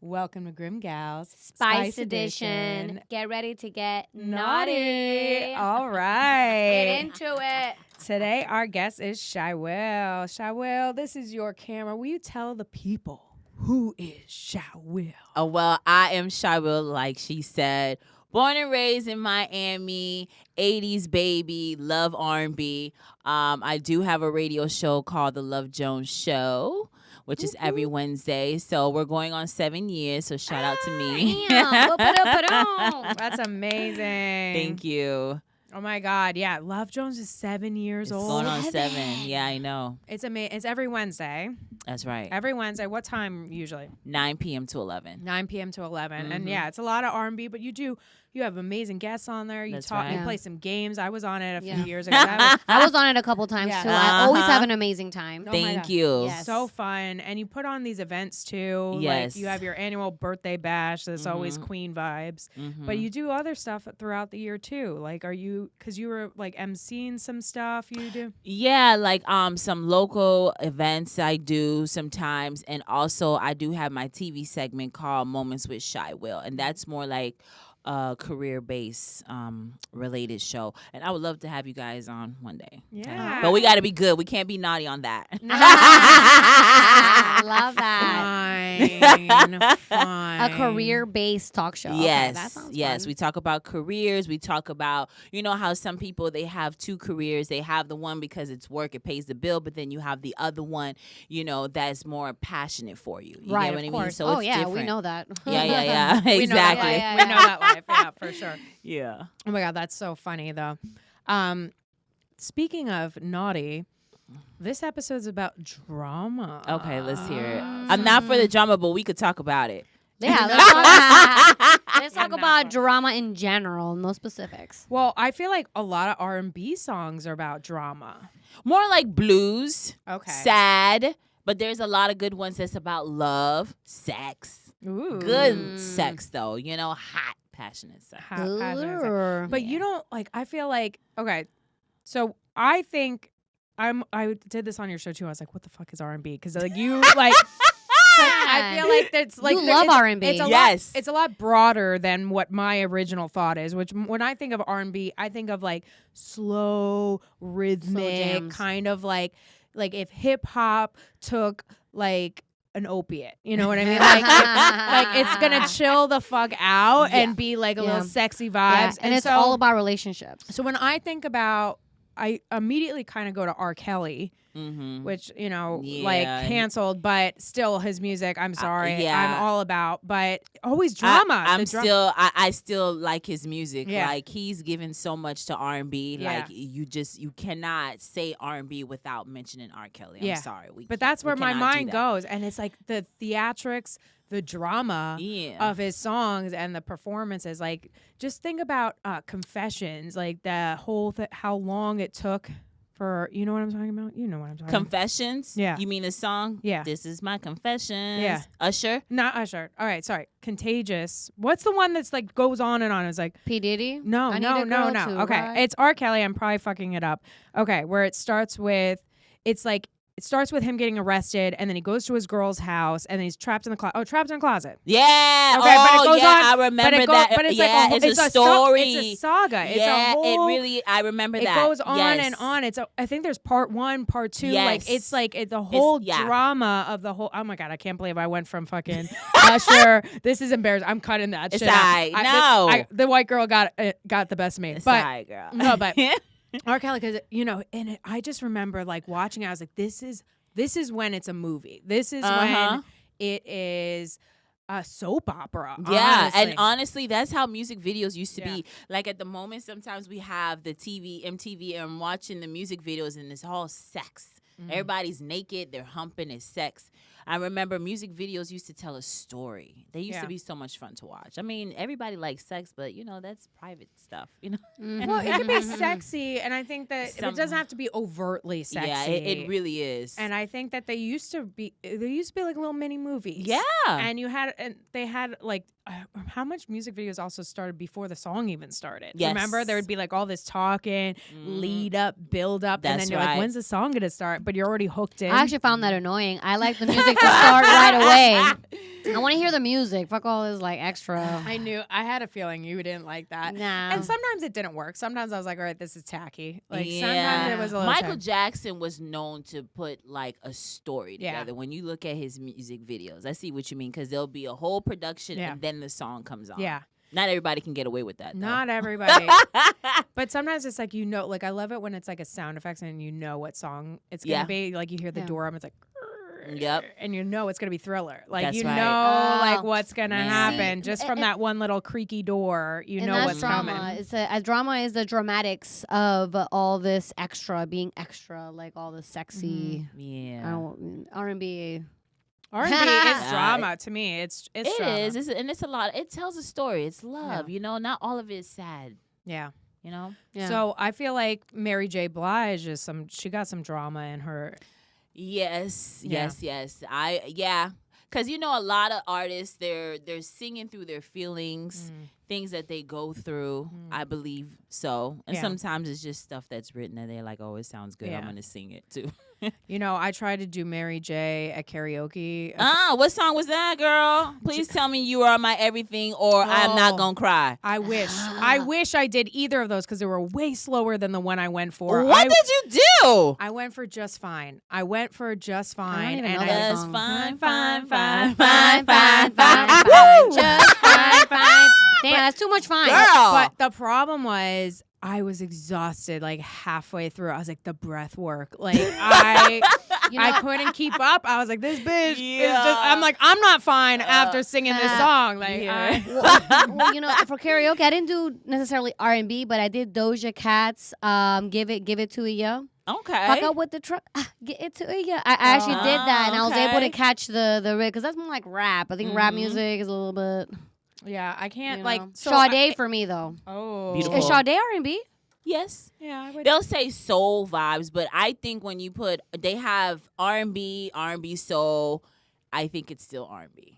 Welcome to Grimm Gals Spice Edition. Get ready to get naughty. All right. Get into it. Today, our guest is Shai Will. Shai Will, this is your camera. Will you tell the people who is Shai Will? Oh, well, I am Shai Will, like she said. Born and raised in Miami, 80s baby, love R&B. I do have a radio show called The Love Jones Show, which is every Wednesday. So we're going on 7 years, so shout out to me. That's amazing. Thank you. Oh, my God. Yeah, Love Jones is 7 years It's old. going on 7. Yeah, I know. It's amazing. It's every Wednesday. That's right. Every Wednesday. What time usually? 9 p.m. to 11. 9 p.m. to 11. And yeah, it's a lot of R&B, but you have amazing guests on there. You That's talk, right. you play some games. I was on it a few years ago. I was on it a couple times too. I always have an amazing time. Thank you. Yes. So fun. And you put on these events too. Yes. Like you have your annual birthday bash. There's always Queen vibes. But you do other stuff throughout the year too. Like because you were like emceeing some stuff you do? Yeah, like some local events I do sometimes, and also I do have my TV segment called Moments with Shai Will, and that's more like a career-based related show. And I would love to have you guys on one day. Yeah. But we got to be good. We can't be naughty on that. I love that. Fine. A career-based talk show. Yes, Okay, that sounds yes. fun. We talk about careers. We talk about, you know, how some people, they have two careers. They have the one because it's work, it pays the bill, but then you have the other one, you know, that's more passionate for you. You Right, get what I of mean? course. So Oh, it's yeah, different. we know that. Yeah. We know that Exactly. life. We know that life. Yeah, for sure. Yeah. Oh my God, that's so funny though. Speaking of naughty, this episode's about drama. Okay, let's hear it. I'm not for the drama, but we could talk about it. Yeah, let's talk about drama in general, no specifics. Well, I feel like a lot of R&B songs are about drama. More like blues, Okay. sad, but there's a lot of good ones that's about love, sex. Ooh. Good sex, though. You know, hot, passionate sex. Passionate sex. Ooh. But you don't like. I feel like okay. So I think I did this on your show too. I was like, what the fuck is R&B? Because like you like. I feel like that's like You love R&B. It's a Yes. lot, it's a lot broader than what my original thought is. Which when I think of R&B, I think of like slow, rhythmic, jams. kind of like if hip hop took like an opiate, you know what I mean? Like it's gonna chill the fuck out and be like a little sexy vibes, and it's all about relationships. So when I think about, I immediately kind of go to R. Kelly. Which, you know, like canceled, but still his music, I'm sorry, I'm all about, but always drama. I still like his music. Yeah. Like he's given so much to R&B. Yeah. Like you cannot say R&B without mentioning R. Kelly. I'm sorry. But that's where my cannot do mind that. goes. And it's like the theatrics, the drama of his songs and the performances. Like just think about Confessions, like the whole how long it took for, you know what I'm talking about? You know what I'm talking about. Confessions? Yeah. You mean a song? Yeah. This is my confessions. Yeah. Usher? Not Usher. All right, sorry. Contagious. What's the one that's like goes on and on? It's like P. Diddy? No. Okay, it's R. Kelly. I'm probably fucking it up. Okay, where it starts with, it's like it starts with him getting arrested, and then he goes to his girl's house, and then he's trapped in the closet. Oh, trapped in the closet. Yeah. Okay, but it goes on. I remember that. But it's yeah, like it's a story. It's a saga. It's yeah, a whole, it really. I remember that. It goes on and on. I think there's part 1, part 2. Yes. Like it's the whole drama of the whole. Oh my God, I can't believe I went from fucking Usher. This is embarrassing. I'm cutting that shit out. The white girl got the best of me. It's but girl. no, but R. Kelly, because you know, and I just remember like watching it. I was like, this is when it's a movie. This is when it is a soap opera. Yeah, honestly. and honestly, that's how music videos used to be. Like at the moment, sometimes we have the MTV, and watching the music videos, and it's all sex. Everybody's naked, they're humping, it's sex. I remember music videos used to tell a story. They used to be so much fun to watch. I mean, everybody likes sex, but, you know, that's private stuff, you know? Well, it can be sexy, and I think that it doesn't have to be overtly sexy. Yeah, it really is. And I think that they used to be like little mini movies. Yeah. And they had like, how much music videos also started before the song even started? Yes. Remember, there would be like all this talking, lead up, build up, and then you're like, when's the song gonna start? But you're already hooked in. I actually found that annoying. I like the music music to start right away. I want to hear the music. Fuck all this like extra. I had a feeling you didn't like that. Nah. And sometimes it didn't work. Sometimes I was like, all right, this is tacky. Like sometimes it was a little Michael Jackson was known to put like a story together. Yeah. When you look at his music videos, I see what you mean, because there'll be a whole production and then the song comes on. Yeah. Not everybody can get away with that, though. Not everybody. But sometimes it's like, like I love it when it's like a sound effects and you know what song it's going to be. Like you hear the drum, it's like, yep. And you know it's going to be Thriller. Like That's you right. know like what's going to happen. See, just from that one little creaky door, you know what's drama. coming. It's a drama is the dramatics of all this extra, being extra, like all the sexy R&B. R&B is drama to me. It's drama. It is, and it's a lot. It tells a story. It's love. You know, not all of it is sad. Yeah. You know. Yeah. So I feel like Mary J. Blige is she got some drama in her. Yes. Yeah. Because you know, a lot of artists they're singing through their feelings, things that they go through. I believe so, and sometimes it's just stuff that's written that they're like, "Oh, it sounds good. I'm gonna sing it too." You know, I tried to do Mary J. at karaoke. What song was that, girl? Please tell me You Are My Everything or I'm Not Gonna Cry. I wish I did either of those because they were way slower than the one I went for. What did you do? I went for Just Fine. Just I Fine. don't even know that Just song. fine. Just fine. Damn, that's too much fine. Girl. But the problem was I was exhausted like halfway through. I was like, the breath work. Like I couldn't keep up. I was like, this bitch is just, I'm like, I'm not fine after singing this song. Like, well, you know, for karaoke, I didn't do necessarily R&B, but I did Doja Cat's Give It to Ya. Okay. Fuck up with the truck, get it to ya. I actually did that, and I was able to catch the rhythm, because that's more like rap. I think rap music is a little bit. yeah, I can't You like know. so Sade for me though. Oh, Beautiful. Is Sade R&B? Yes. Yeah, I would. They'll say soul vibes, but I think when you they have R&B soul, I think it's still R&B.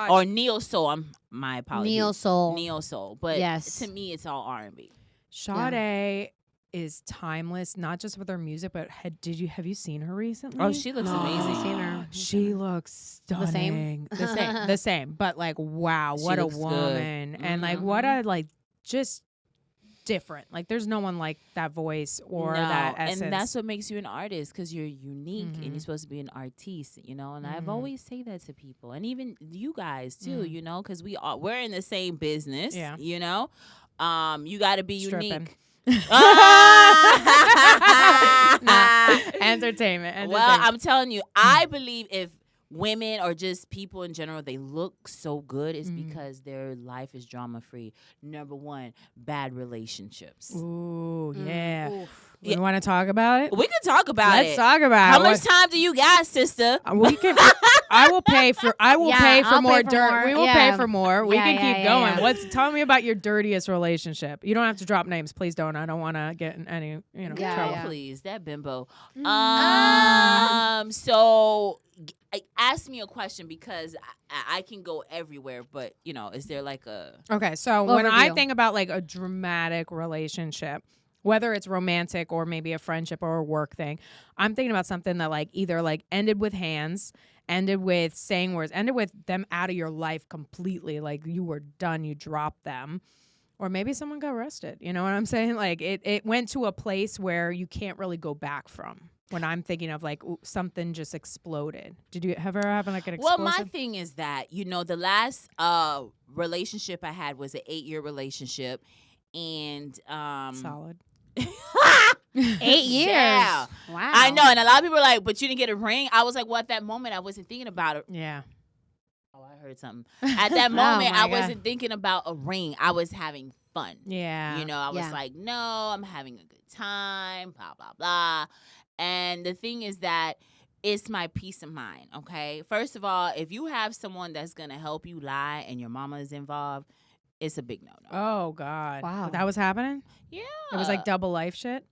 Or neo soul. My apologies. Neo soul. But yes, to me, it's all R&B. Sade is timeless, not just with her music, but have you seen her recently? Oh, she looks amazing. I've seen her. She looks stunning. The same. But like, wow, what a woman. Good. And like, what a like, just different. Like, there's no one like that voice or that essence. And that's what makes you an artist, because you're unique and you're supposed to be an artiste, you know. And I've always say that to people, and even you guys too, you know, because we're in the same business, you know. You got to be unique. Entertainment. Well, I'm telling you, I believe if women or just people in general, they look so good, it's because their life is drama free. Number one, bad relationships. Ooh, yeah. You want to talk about it? We can talk about Let's talk about How much time do you got, sister? We can. I will pay for. Pay for more dirt. We will pay for more. We can keep going. Tell me about your dirtiest relationship. You don't have to drop names, please. Don't. I don't want to get in any trouble. Please, that bimbo. So, ask me a question, because I can go everywhere. But is there like a okay? So when I think about like a dramatic relationship, whether it's romantic or maybe a friendship or a work thing, I'm thinking about something that like either like ended with hands, ended with saying words, ended with them out of your life completely. Like you were done, you dropped them. Or maybe someone got arrested. You know what I'm saying? Like it went to a place where you can't really go back from. When I'm thinking of like something just exploded. Did you ever have like an explosion? Well, my thing is that, the last relationship I had was an 8-year relationship. And solid. 8 years. Yeah. Wow. I know. And a lot of people are like, but you didn't get a ring. I was like, well, at that moment, I wasn't thinking about it. Yeah. Oh, I heard something. At that moment, I wasn't thinking about a ring. I was having fun. Yeah. I was like, no, I'm having a good time, blah, blah, blah. And the thing is that it's my peace of mind, okay? First of all, if you have someone that's going to help you lie and your mama is involved, it's a big no-no. Oh, God. Wow. That was happening? Yeah. It was like double life shit?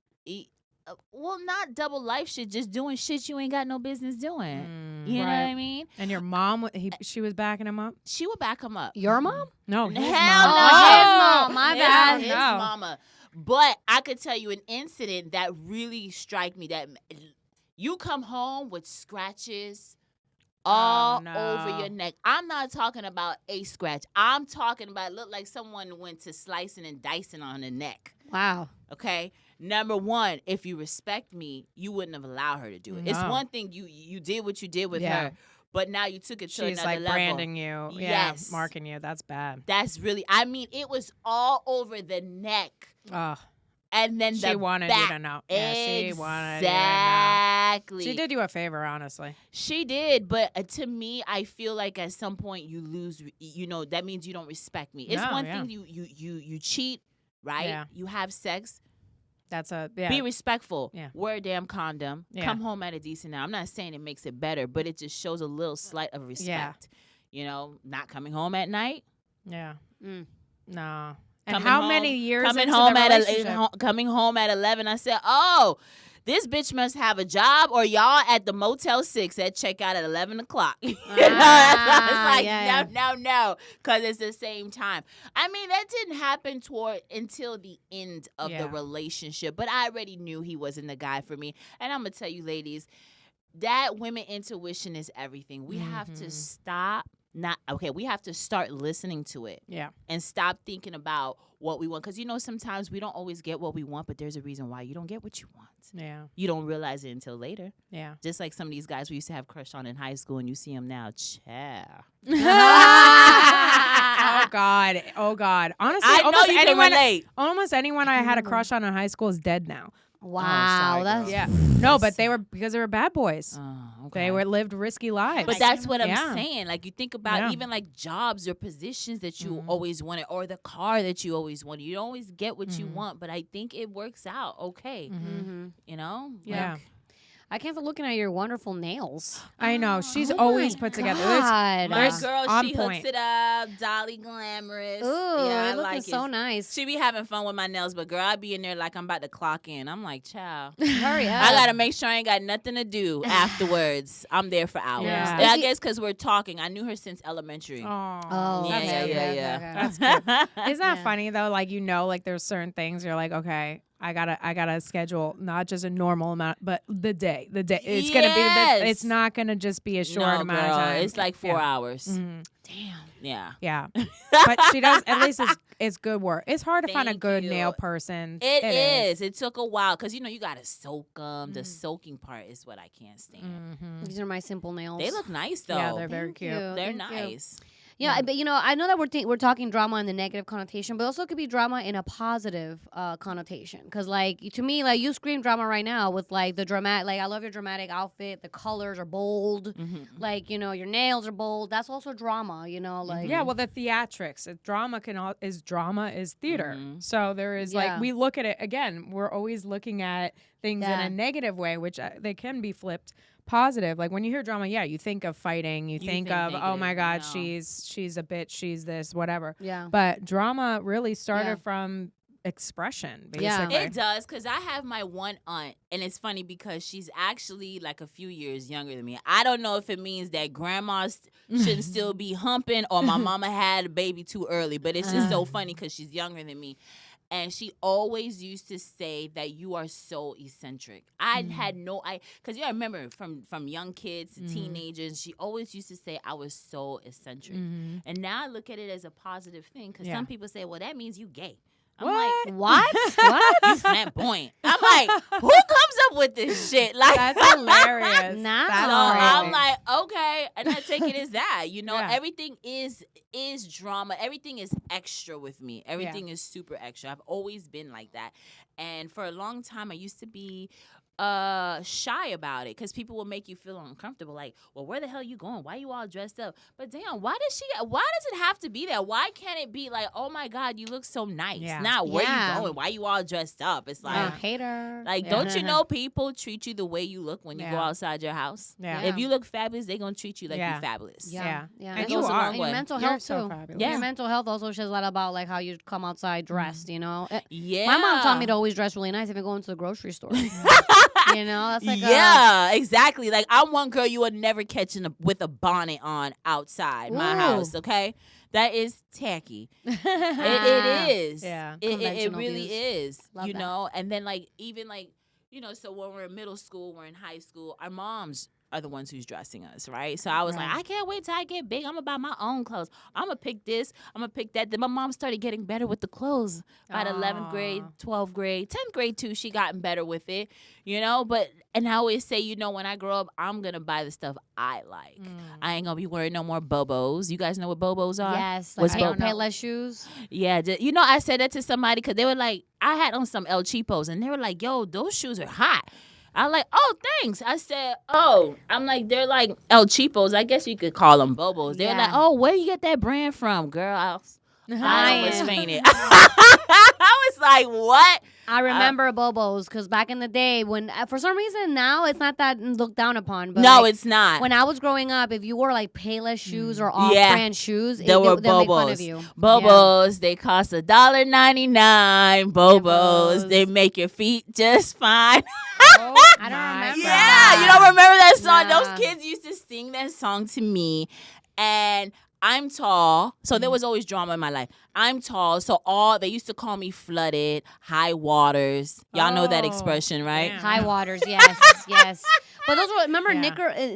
Well, not double life shit, just doing shit you ain't got no business doing. You know what I mean? And your mom, she was backing him up? She would back him up. Your mom? No, his Hell mom. no. His mom. My bad. His mama. But I could tell you an incident that really struck me, that you come home with scratches all over your neck. I'm not talking about a scratch. I'm talking about look like someone went to slicing and dicing on the neck. Wow. Okay. Number one, if you respect me, you wouldn't have allowed her to do it. No. It's one thing you did what you did with her, but now you took it to another level. She's like branding you. Yes. Yeah, marking you. That's bad. That's really, I mean, it was all over the neck. Oh. And then she wanted you to know. Yeah, exactly. She wanted you to know. She did you a favor, honestly. She did, but to me, I feel like at some point you lose. You know, that means you don't respect me. It's one thing you cheat, right? Yeah. You have sex. That's Be respectful. Yeah. Wear a damn condom. Yeah. Come home at a decent hour. I'm not saying it makes it better, but it just shows a little slight of respect. Yeah. You know, not coming home at night. Yeah. No. And how many years coming into home the at coming home at 11? I said, "Oh, this bitch must have a job, or y'all at the Motel 6 at checkout at 11 o'clock." It's like no, because it's the same time. I mean, that didn't happen until the end of the relationship, but I already knew he wasn't the guy for me. And I'm gonna tell you, ladies, that women intuition is everything. We have to stop. We have to start listening to it. Yeah. And stop thinking about what we want. Because, you know, sometimes we don't always get what we want, but there's a reason why you don't get what you want. Yeah. You don't realize it until later. Yeah. Just like some of these guys we used to have crush on in high school, and you see them now. Oh, God. Honestly, I know you can relate. Almost anyone I had a crush on in high school is dead now. Wow, that's no, but they were because they were bad boys. Okay. They lived risky lives. But that's what I'm saying. Like you think about even like jobs or positions that you always wanted, or the car that you always wanted. You don't always get what you want, but I think it works out okay. You know? Yeah. Like, I can't stop looking at your wonderful nails. I know. She's always put together. My girl, she point. hooks it up. Dolly Glamorous. Ooh, yeah, it looking so nice. She be having fun with my nails, but girl, I be in there like I'm about to clock in. I'm like, child. Hurry up. I got to make sure I ain't got nothing to do afterwards. I'm there for hours. Yeah. I guess because we're talking. I knew her since elementary. Oh, yeah. That's cute. Isn't that funny, though? Like, you know, like there's certain things you're like, okay, I gotta schedule not just a normal amount, but the day. It's gonna be. It's not gonna just be a short amount of time. It's like 4 hours. Damn. Yeah. But she does. At least it's good work. It's hard to find a good nail person. It is. It took a while because you gotta soak them. The soaking part is what I can't stand. These are my simple nails. They look nice though. Yeah, they're very cute. They're nice. Yeah, but I know that we're talking drama in the negative connotation, but also it could be drama in a positive connotation. Because to me, you scream drama right now with the dramatic. I love your dramatic outfit. The colors are bold. Your nails are bold. That's also drama. Yeah, well, the theatrics. Drama is theater. So there is we look at it again. We're always looking at things in a negative way, which they can be flipped positive. Like when you hear drama, you think of fighting, you think of negative, oh my God, she's a bitch, she's this, whatever. Yeah. But drama really started from expression, basically. Yeah. It does, because I have my one aunt, and it's funny because she's actually like a few years younger than me. I don't know if it means that grandma shouldn't still be humping or my mama had a baby too early, but it's just so funny because she's younger than me. And she always used to say that you are so eccentric. I had because I remember from young kids to teenagers, she always used to say I was so eccentric. And now I look at it as a positive thing because some people say, well, that means you gay. I'm like, what? You flamboyant. I'm like, who comes up with this shit? Like, that's hilarious. Nah. That's I'm like, okay, and I take it as that. Everything is drama. Everything is extra with me. Everything is super extra. I've always been like that, and for a long time, I used to be shy about it because people will make you feel uncomfortable. Like, well, where the hell are you going? Why are you all dressed up? But damn, why does it have to be that? Why can't it be like, oh my God, you look so nice? Not where you going? Why you all dressed up? It's like hater. Like, don't you know people treat you the way you look when you go outside your house? Yeah. If you look fabulous, they're gonna treat you like you're fabulous. Yeah. And you are. And your mental health so too. Fabulous. Your mental health also says a lot about how you come outside dressed. Yeah. My mom taught me to always dress really nice if I go into the grocery store. That's like exactly. Like, I'm one girl you would never catch with a bonnet on outside my house, okay? That is tacky. It is. Yeah. It really is. Love that. And then even so when we're in middle school, we're in high school, our moms are the ones who's dressing us, right? So I was like, I can't wait till I get big. I'm gonna buy my own clothes. I'm gonna pick this. I'm gonna pick that. Then my mom started getting better with the clothes by the 11th grade, 12th grade, 10th grade too. She gotten better with it, you know. But and I always say, you know, when I grow up, I'm gonna buy the stuff I like. I ain't gonna be wearing no more Bobos. You guys know what Bobos are? Yes, like Payless shoes. Yeah, you know, I said that to somebody because they were like, I had on some El Cheapos, and they were like, yo, those shoes are hot. I'm like, oh, thanks. I said, oh, I'm like, they're like El Cheapos. I guess you could call them Bobos. They're like, oh, where you get that brand from, girl? I almost fainted. I was like, what? I remember Bobos because back in the day when, for some reason now it's not that looked down upon. But no, like, it's not. When I was growing up, if you wore like Payless shoes or off-brand shoes, they were they'll make fun Bobos. of you. Bobos, they cost $1.99. Bobos, they make your feet just fine. I don't remember. Yeah, you don't remember that song? Nah. Those kids used to sing that song to me, and I'm tall, so there was always drama in my life. I'm tall, so they used to call me flooded, high waters. Y'all know that expression, right? Damn. High waters, yes, yes. But those were, remember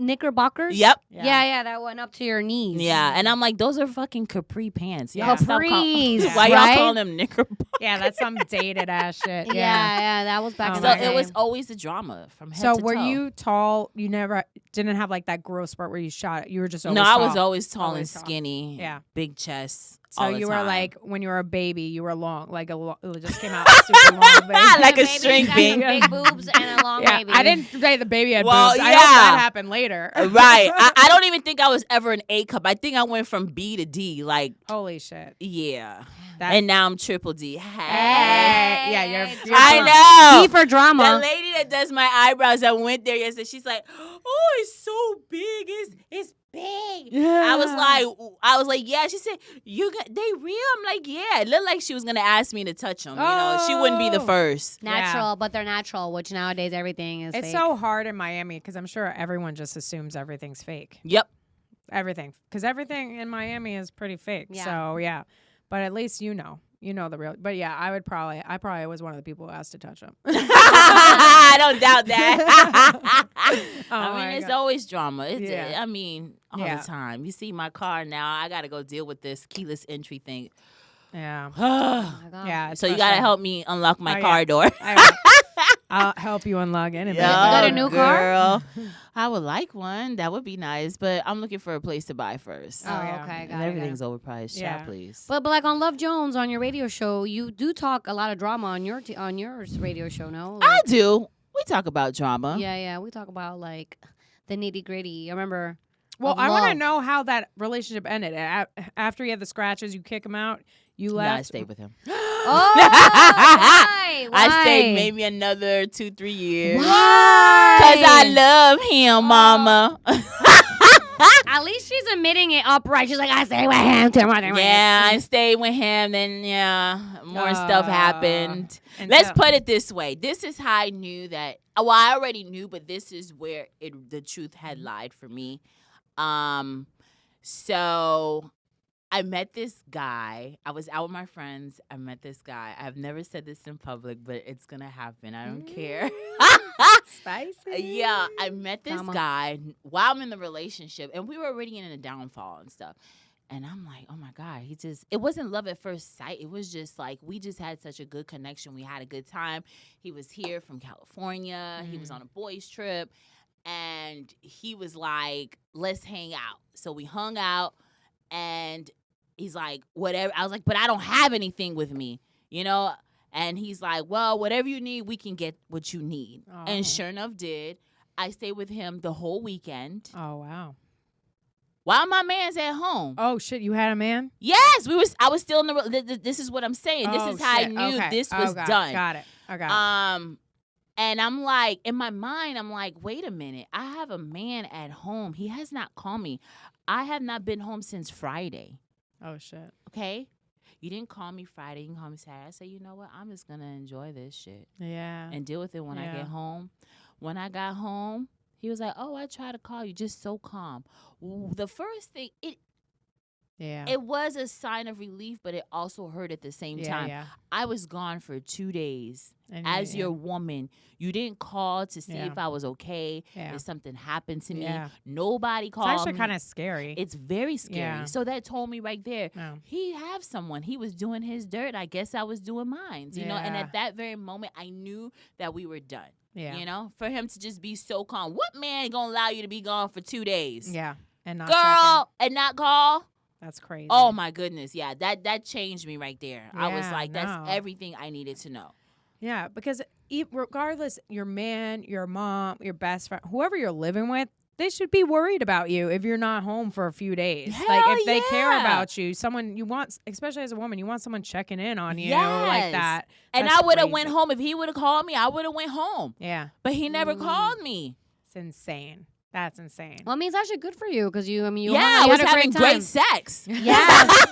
knickerbockers? Yep. Yeah, that went up to your knees. Yeah, and I'm like, those are fucking capri pants. Y'all stop Capris, why y'all right? calling them knickerbockers? Yeah, that's some dated ass shit. Yeah, that was back in So the day. it was always the drama from head So to were toe. you tall? You never didn't have like that growth spurt where you shot. You were just always No, tall. I was always tall Always and tall. skinny. Yeah. Big chest. So all the you were time. like when you were a baby, you were long, like it just came out super long. Baby. Like a Baby, string got bean. some big boobs and a long Yeah, baby. I didn't say the baby had Well, boobs. I yeah. hope that happened later. Right. I don't even think I was ever an A cup. I think I went from B to D. Like, Holy shit. yeah. That- And now I'm triple D. Hey. Yeah, you're I know. D for drama. The lady that does my eyebrows, I went there yesterday. She's like, "Oh, it's so big. It's big." I was like, "Yeah." She said, they real?" I'm like, "Yeah." It looked like she was gonna ask me to touch them. You know, she wouldn't be the first. Natural, but they're natural, which nowadays everything is It's fake. so hard in Miami because I'm sure everyone just assumes everything's fake. Yep. Everything. Because everything in Miami is pretty fake. Yeah. So, yeah. But at least you know the real. But yeah, I probably was one of the people who asked to touch them. I don't doubt that. Oh I my mean, it's God. always drama. Yeah. I mean, all the time. You see my car now. I got to go deal with this keyless entry thing. Yeah. Oh my God. Yeah. So you got to help me unlock my car door. I'll help you unlock anything. You got a new car? Girl. I would like one. That would be nice. But I'm looking for a place to buy first. Oh, yeah. okay. And everything's overpriced. Yeah. Yeah, please. But like on Love Jones on your radio show, you do talk a lot of drama on your radio show, no? Like, I do. We talk about drama. yeah. We talk about like the nitty gritty. I remember. Well, of I want to love. know how that relationship ended. After you had the scratches, you kick him out. You No, left. I stayed with him. Oh, why? I stayed Why? maybe another 2-3 years. Why? Because I love him, mama. At least she's admitting it upright. She's like, I stay with him too much. Yeah, I stayed with him. Then, more stuff happened. And Let's so- put it this way. This is how I knew that. Well, I already knew, but this is where the truth had lied for me. So I met this guy. I was out with my friends. I met this guy. I've never said this in public, but it's going to happen. I don't care. Spicy. Yeah, I met this Drama. guy while I'm in the relationship, and we were already in a downfall and stuff. And I'm like, oh my God, it wasn't love at first sight. It was just like, we just had such a good connection. We had a good time. He was here from California. He was on a boys' trip. And he was like, let's hang out. So we hung out, and he's like, whatever. I was like, but I don't have anything with me, you know? And he's like, well, whatever you need, we can get what you need. Oh. And sure enough did. I stayed with him the whole weekend Oh wow. while my man's at home. Oh shit, you had a man? Yes, I was still in the. This is what I'm saying. This Oh, is how I shit. knew Okay. this Oh, was done. Got it. Okay. And I'm like, in my mind, I'm like, wait a minute. I have a man at home. He has not called me. I have not been home since Friday. Oh shit. Okay? You didn't call me Friday. You didn't call me Saturday. I said, you know what? I'm just going to enjoy this shit Yeah. and deal with it when I Yeah. get home. When I got home, he was like, oh, I tried to call you. Just so calm. The first thing, it was a sign of relief, but it also hurt at the same time. Yeah. I was gone for 2 days. And As your woman, you didn't call to see if I was okay, Yeah. if something happened to me. Yeah. Nobody called It's actually me. kind of scary. It's very scary. Yeah. So that told me right there, Yeah. he have someone. He was doing his dirt. I guess I was doing mine. You know, and Yeah. at that very moment, I knew that we were done. Yeah. You know, for him to just be so calm. What man gonna allow you to be gone for 2 days? Yeah. And not Girl, and not call? That's crazy. Oh my goodness. Yeah, that changed me right there. I was Yeah, like, that's no. everything I needed to know. Yeah, because regardless, your man, your mom, your best friend, whoever you're living with, they should be worried about you if you're not home for a few days. Hell like if they care yeah. about you, someone you want, especially as a woman, you want someone checking in on you Yes. like that. And That's I would have crazy. went home. If he would have called me, I would have went home. Yeah, But he never called me. it's insane. That's insane. Well, I mean, it's actually good for you because you I you was had a having great time. great sex. Yes.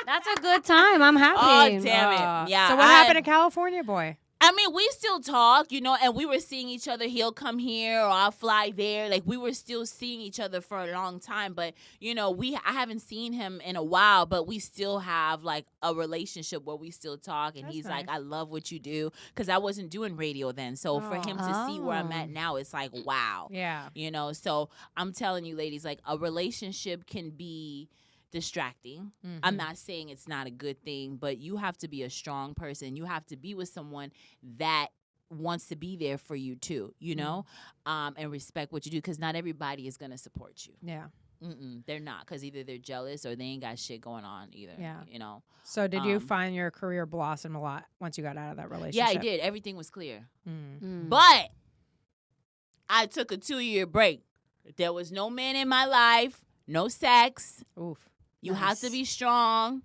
That's a good time. I'm happy. Oh, damn it. Yeah. So what happened to California boy? I mean, we still talk, you know, and we were seeing each other. He'll come here or I'll fly there. Like, we were still seeing each other for a long time. But, you know, I haven't seen him in a while, but we still have, like, a relationship where we still talk. And That's he's nice. like, I love what you do. Because I wasn't doing radio then. So for him to see where I'm at now, it's like, wow. Yeah. You know, so I'm telling you, ladies, like, a relationship can be distracting. I'm not saying it's not a good thing, but you have to be a strong person. You have to be with someone that wants to be there for you too, you know, and respect what you do, because not everybody is going to support you. Yeah. They're not, because either they're jealous or they ain't got shit going on either. Yeah. You know. So did you find your career blossom a lot once you got out of that relationship? Yeah, I did. Everything was clear. Mm. But I took a 2-year break. There was no man in my life, no sex. Oof. You have to Nice. be strong.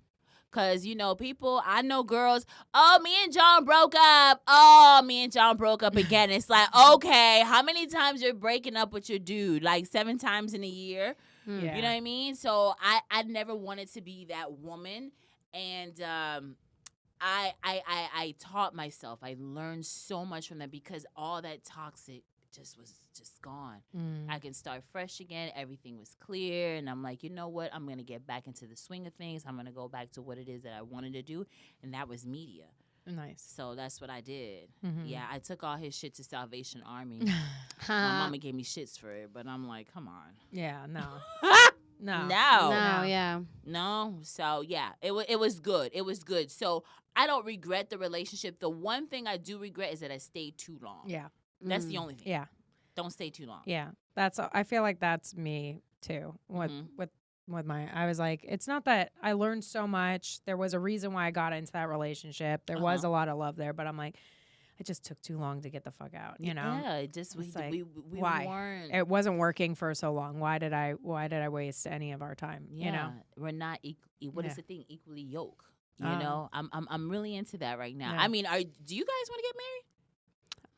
Because, you know, people, I know girls, oh, me and John broke up. Oh, me and John broke up again. It's like, okay, how many times you're breaking up with your dude? Like 7 times in a year? Yeah. You know what I mean? So I never wanted to be that woman. And I taught myself. I learned so much from that because all that toxic was just gone. I can start fresh again. Everything was clear. And I'm like, you know what? I'm going to get back into the swing of things. I'm going to go back to what it is that I wanted to do. And that was media. Nice. So that's what I did. Mhm. Yeah, I took all his shit to Salvation Army. My mama gave me shits for it, but I'm like, come on. Yeah, no. No. No, yeah. No. So, yeah, it was good. It was good. So I don't regret the relationship. The one thing I do regret is that I stayed too long. Yeah. That's the only thing. Yeah. Don't stay too long. Yeah. I feel like that's me too. With my, I was like, it's not that I learned so much. There was a reason why I got into that relationship. There was a lot of love there, but I'm like, it just took too long to get the fuck out, you know? Yeah, it just we why? weren't. It wasn't working for so long. Why did I waste any of our time? Yeah, You know? we're not. What is Yeah. the thing? Equally yoked. You know, I'm really into that right now. Yeah. I mean, do you guys want to get married?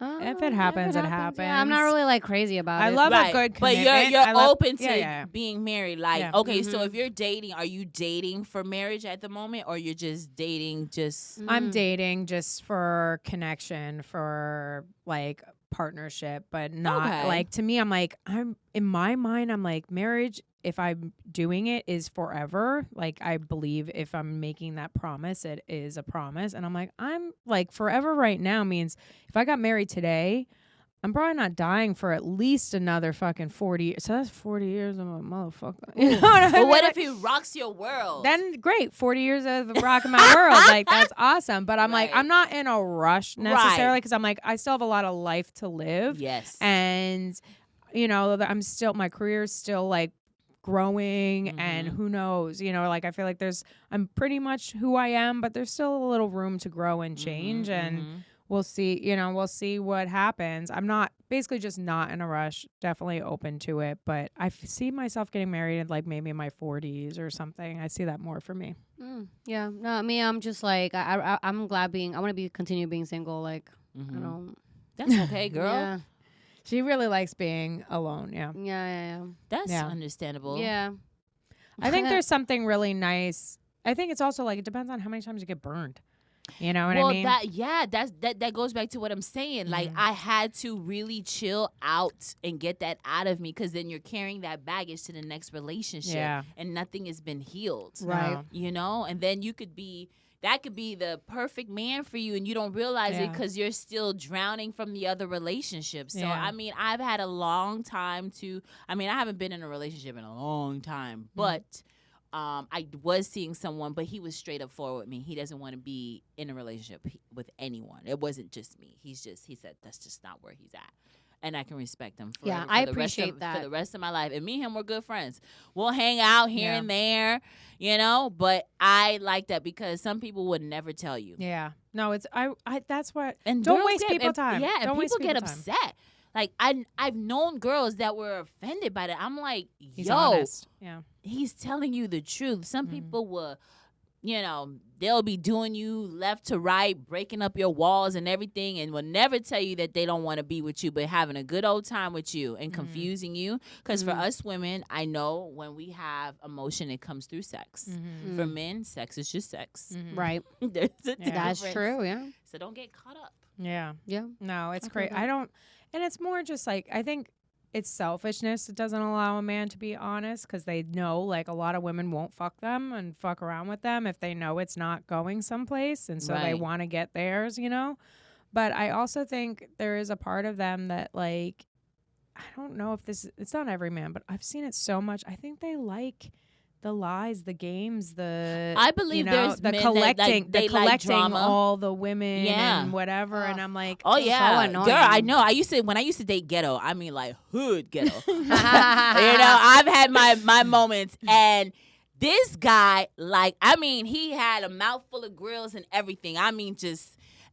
If it happens, it happens. Yeah, I'm not really like crazy about I it. love a Right. good But commitment. you're I love- open to yeah. being married. Like, Yeah. okay, so if you're dating, are you dating for marriage at the moment, or you're just dating just? I'm dating just for connection, for like partnership, but not Okay. like, to me, I'm like, I'm in my mind, I'm like, marriage, if I'm doing it, is forever. Like, I believe if I'm making that promise, it is a promise. And I'm like forever right now means if I got married today, I'm probably not dying for at least another fucking 40 years. So that's 40 years of a motherfucker. You know what I But mean? what Like, if he rocks your world? then great, 40 years of rocking my world. Like, that's awesome. But I'm like, Right. I'm not in a rush necessarily Right. because I'm like, I still have a lot of life to live. Yes. And, you know, my career's still like growing and who knows, you know, like I feel like I'm pretty much who I am, but there's still a little room to grow and change. And we'll see what happens. I'm basically just not in a rush, definitely open to it, but I see myself getting married like maybe in my 40s or something. I see that more for me. Yeah, no, me, I'm just like, I'm glad I want to continue being single. Like, I don't. That's okay, girl. Yeah, She really likes being alone. Yeah. yeah. That's Yeah. understandable. Yeah. I think there's something really nice. I think it's also like, it depends on how many times you get burned. You know what I mean? That goes back to what I'm saying. Like, I had to really chill out and get that out of me, because then you're carrying that baggage to the next relationship, and nothing has been healed. Right. You know, and then that could be the perfect man for you, and you don't realize it because you're still drowning from the other relationship. So, I mean, I've had a long time I haven't been in a relationship in a long time, but I was seeing someone, but he was straight up forward with me. He doesn't want to be in a relationship with anyone. It wasn't just me. He said that's just not where he's at. And I can respect him for I appreciate that. For the rest of my life. And me and him, we're good friends. We'll hang out here and there, you know, but I like that because some people would never tell you. Yeah. No, it's I that's what, and don't waste people's time. Yeah, don't and people get upset. Time. Like, I've known girls that were offended by that. I'm like, he's honest. Yeah. He's telling you the truth. Some people will, you know, they'll be doing you left to right, breaking up your walls and everything, and will never tell you that they don't want to be with you, but having a good old time with you and confusing you. Because for us women, I know when we have emotion, it comes through sex. For men, sex is just sex. Right. There's a That's true, yeah. So don't get caught up. Yeah. Yeah. No, it's great. And it's more just like, I think it's selfishness that doesn't allow a man to be honest, because they know, like, a lot of women won't fuck them and fuck around with them if they know it's not going someplace, and so they want to get theirs, you know. But I also think there is a part of them that, like, I don't know if it's not every man, but I've seen it so much. I think they like the lies, the games, I believe there's the men collecting, that like drama. all the women and whatever. And I'm like, oh yeah, so annoying. Girl, I know. When I used to date ghetto, I mean like hood ghetto. You know, I've had my moments, and this guy, like, I mean, he had a mouthful of grills and everything. I mean,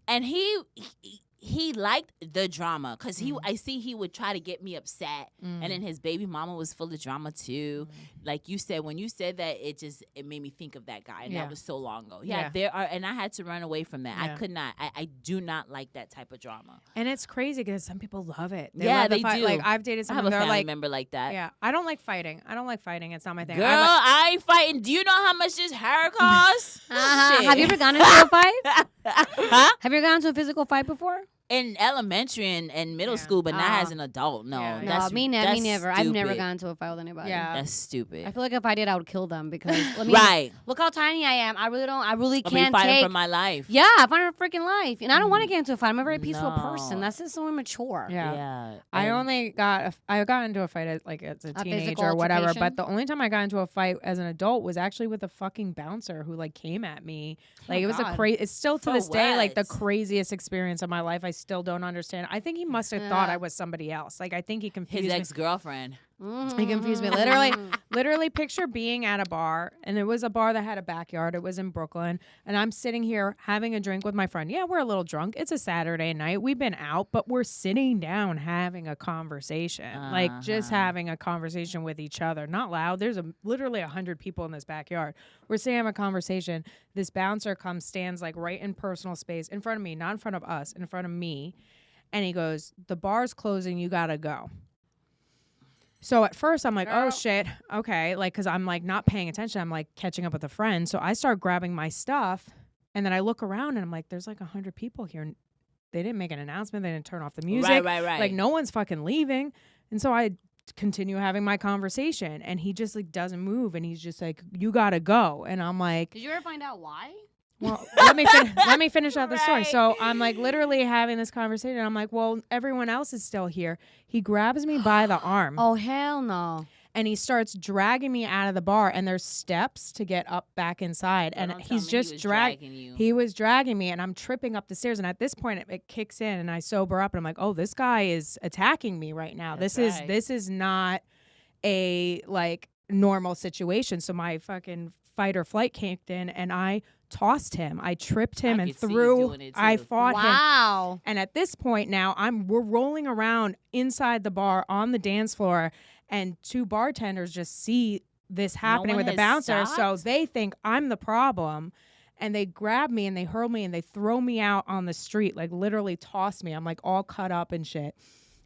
and he liked the drama, because I see he would try to get me upset, and then his baby mama was full of drama too. Like you said, when you said that, it made me think of that guy, and that was so long ago. And I had to run away from that. I could not. I do not like that type of drama. And it's crazy because some people love it. They do. Like, I've dated someone. I have a family like, member like that. Yeah, I don't like fighting. It's not my thing. Girl, I ain't fighting. Do you know how much this hair costs? Have you ever gone into a fight? Huh? Have you ever gone into a physical fight before? In elementary and middle school, but not as an adult. No, no, me never. I've never gotten into a fight with anybody. Yeah, that's stupid. I feel like if I did, I would kill them, because look how tiny I am. I really can't fighting for my life. Yeah, I find a freaking life, and I don't want to get into a fight. I'm a very peaceful person. That's just so immature. Yeah. I got into a fight as a teenager or whatever. But the only time I got into a fight as an adult was actually with a fucking bouncer who like came at me. Like it was it's still to this day like the craziest experience of my life. I still don't understand. I think he must have thought I was somebody else. Like I think he confused his ex-girlfriend. He confused me. Literally picture being at a bar, and it was a bar that had a backyard. It was in Brooklyn, and I'm sitting here having a drink with my friend. Yeah, we're a little drunk. It's a Saturday night. We've been out, but we're sitting down having a conversation. Like just having a conversation with each other. Not loud. There's literally 100 people in this backyard. We're sitting having a conversation. This bouncer comes, stands like right in personal space in front of me, not in front of us, in front of me. And he goes, "The bar's closing. You got to go." So at first I'm like, oh shit, okay, like, cause I'm like not paying attention. I'm like catching up with a friend. So I start grabbing my stuff, and then I look around and I'm like, there's like 100 people here. They didn't make an announcement. They didn't turn off the music. Right. Like no one's fucking leaving. And so I continue having my conversation, and he just like doesn't move, and he's just like, you gotta go. And I'm like, did you ever find out why? Well, let me finish out the story. So I'm like literally having this conversation. I'm like, well, everyone else is still here. He grabs me by the arm. Oh, hell no. And he starts dragging me out of the bar, and there's steps to get up back inside. And he's just dragging you. He was dragging me, and I'm tripping up the stairs. And at this point, it kicks in, and I sober up, and I'm like, oh, this guy is attacking me right now. This is not a like normal situation. So my fucking fight or flight kicked in, and I tossed him. I tripped him and threw. I fought him. Wow. And at this point now, we're rolling around inside the bar on the dance floor, and two bartenders just see this happening with the bouncer. So they think I'm the problem, and they grab me and they hurl me and they throw me out on the street, like literally toss me. I'm like all cut up and shit.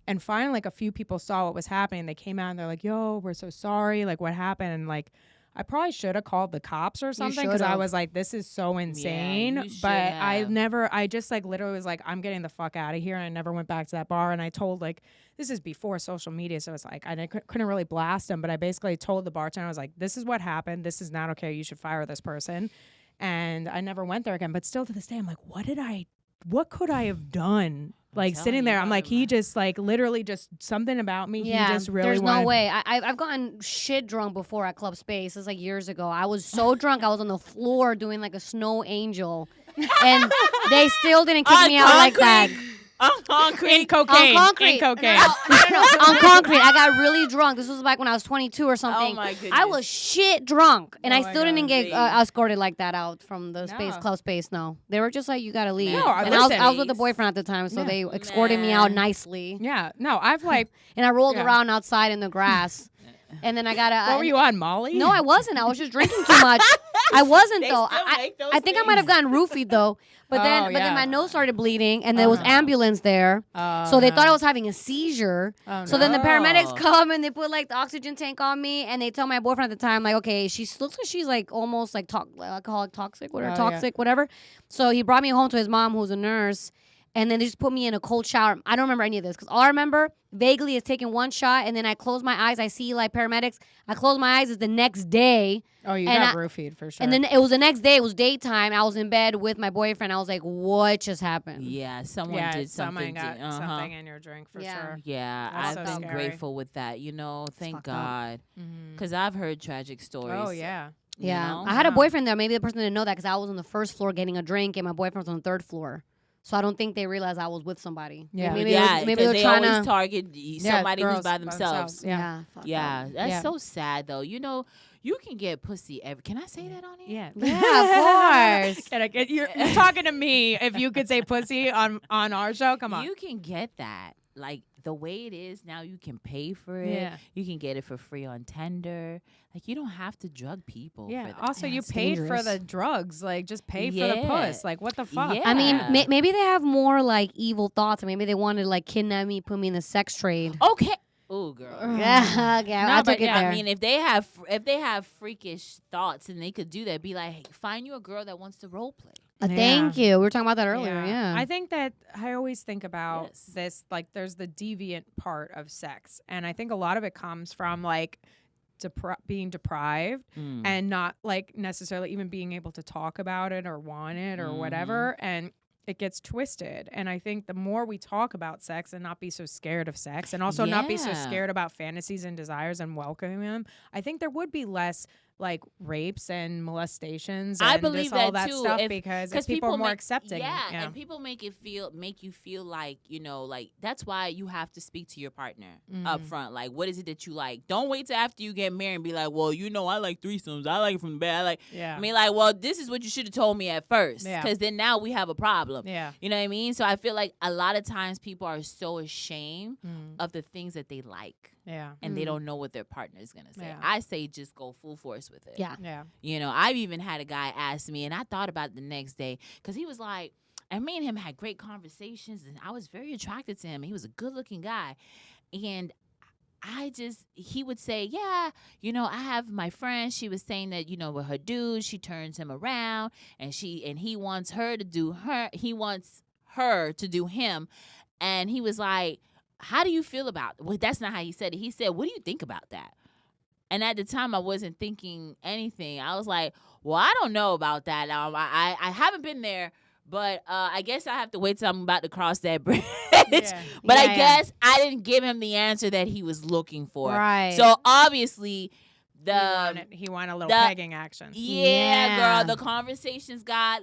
And finally, like a few people saw what was happening. They came out and they're like, yo, we're so sorry. Like what happened? And like, I probably should have called the cops or something because I was like, this is so insane. you should but have. I just like literally was like, I'm getting the fuck out of here. And I never went back to that bar. And I told like, this is before social media. So it's like, I couldn't really blast him. But I basically told the bartender, I was like, this is what happened. This is not okay. You should fire this person. And I never went there again. But still to this day, I'm like, what could I have done? Like sitting there, I'm like, he just like literally just something about me. Yeah, he just really there's no way. I've gotten shit drunk before at Club Space. It's like years ago. I was so drunk, I was on the floor doing like a snow angel, and they still didn't kick me out like that. On concrete. In cocaine. On concrete. In cocaine. No, on concrete. I got really drunk. This was back when I was 22 or something. Oh my goodness. I was shit drunk, and I still didn't get God. escorted like that out from the space, Club Space. No, they were just like, you gotta leave. No, and I was with the boyfriend at the time, so they escorted me out nicely. Yeah. No, I've like. And I rolled around outside in the grass. And then I got What were you on, Molly? No, I wasn't. I was just drinking too much. I wasn't though. I think I might have gotten roofied though. But then my nose started bleeding, and there was ambulance there. So they thought I was having a seizure. So then the paramedics come and they put like the oxygen tank on me, and they tell my boyfriend at the time like, okay, she looks like she's like almost like alcoholic toxic, whatever. So he brought me home to his mom, who's a nurse. And then they just put me in a cold shower. I don't remember any of this because all I remember vaguely is taking one shot, and then I close my eyes. I see like paramedics. I close my eyes. It's the next day. Oh, you got roofied for sure. And then it was the next day. It was daytime. I was in bed with my boyfriend. I was like, "What just happened?" Yeah, someone did something. Someone got something in your drink for sure. Yeah, That's I've so been scary. grateful with that. You know, thank God, because I've heard tragic stories. Oh yeah. Yeah, know? I had a boyfriend there. Maybe the person didn't know that because I was on the first floor getting a drink, and my boyfriend was on the third floor. So I don't think they realized I was with somebody. Yeah, maybe they were trying always to target somebody who's by girls themselves. Yeah. That's so sad though. You know, you can get pussy every. Can I say that on here? Yeah, of course. Can I get, you're talking to me. If you could say pussy on our show, come on. You can get that. Like the way it is now, you can pay for it. Yeah. You can get it for free on Tinder. Like you don't have to drug people. Yeah. For that. Also, you paid for dangerous. the drugs. Like, just pay for the puss. Like, what the fuck? Yeah. I mean, maybe they have more like evil thoughts. Or maybe they wanted to like kidnap me, put me in the sex trade. Okay. Oh, girl. Yeah, okay, I took it there. I mean, if they have freakish thoughts and they could do that, be like, hey, find you a girl that wants to role play. Thank you. We were talking about that earlier. Yeah. I think that I always think about this, like there's the deviant part of sex. And I think a lot of it comes from like being deprived and not like necessarily even being able to talk about it or want it or whatever. And it gets twisted. And I think the more we talk about sex and not be so scared of sex and also not be so scared about fantasies and desires and welcoming them, I think there would be less like rapes and molestations and I believe all that that too, stuff because people are more accepting. Yeah, and people make you feel like, you know, like that's why you have to speak to your partner up front. Like, what is it that you like? Don't wait till after you get married and be like, well, you know, I like threesomes. I like it from the bed. I like. Yeah. I mean, like, well, this is what you should have told me at first, Yeah. because then now we have a problem. Yeah. You know what I mean? So I feel like a lot of times people are so ashamed of the things that they like. Yeah. And they don't know what their partner is gonna say. Yeah. I say just go full force with it. Yeah. Yeah. You know, I've even had a guy ask me, and I thought about it the next day, because he was like, and me and him had great conversations, and I was very attracted to him. He was a good-looking guy. And he would say, yeah, you know, I have my friend. She was saying that, you know, with her dude, she turns him around, and he wants her to do her. He wants her to do him. And he was like, how do you feel about it? Well, that's not how he said it. He said, what do you think about that? And at the time, I wasn't thinking anything. I was like, well, I don't know about that. I haven't been there, but I guess I have to wait till I'm about to cross that bridge. Yeah. But I guess I didn't give him the answer that he was looking for. Right. So obviously, he wanted a little pegging action. Yeah, girl, the conversations got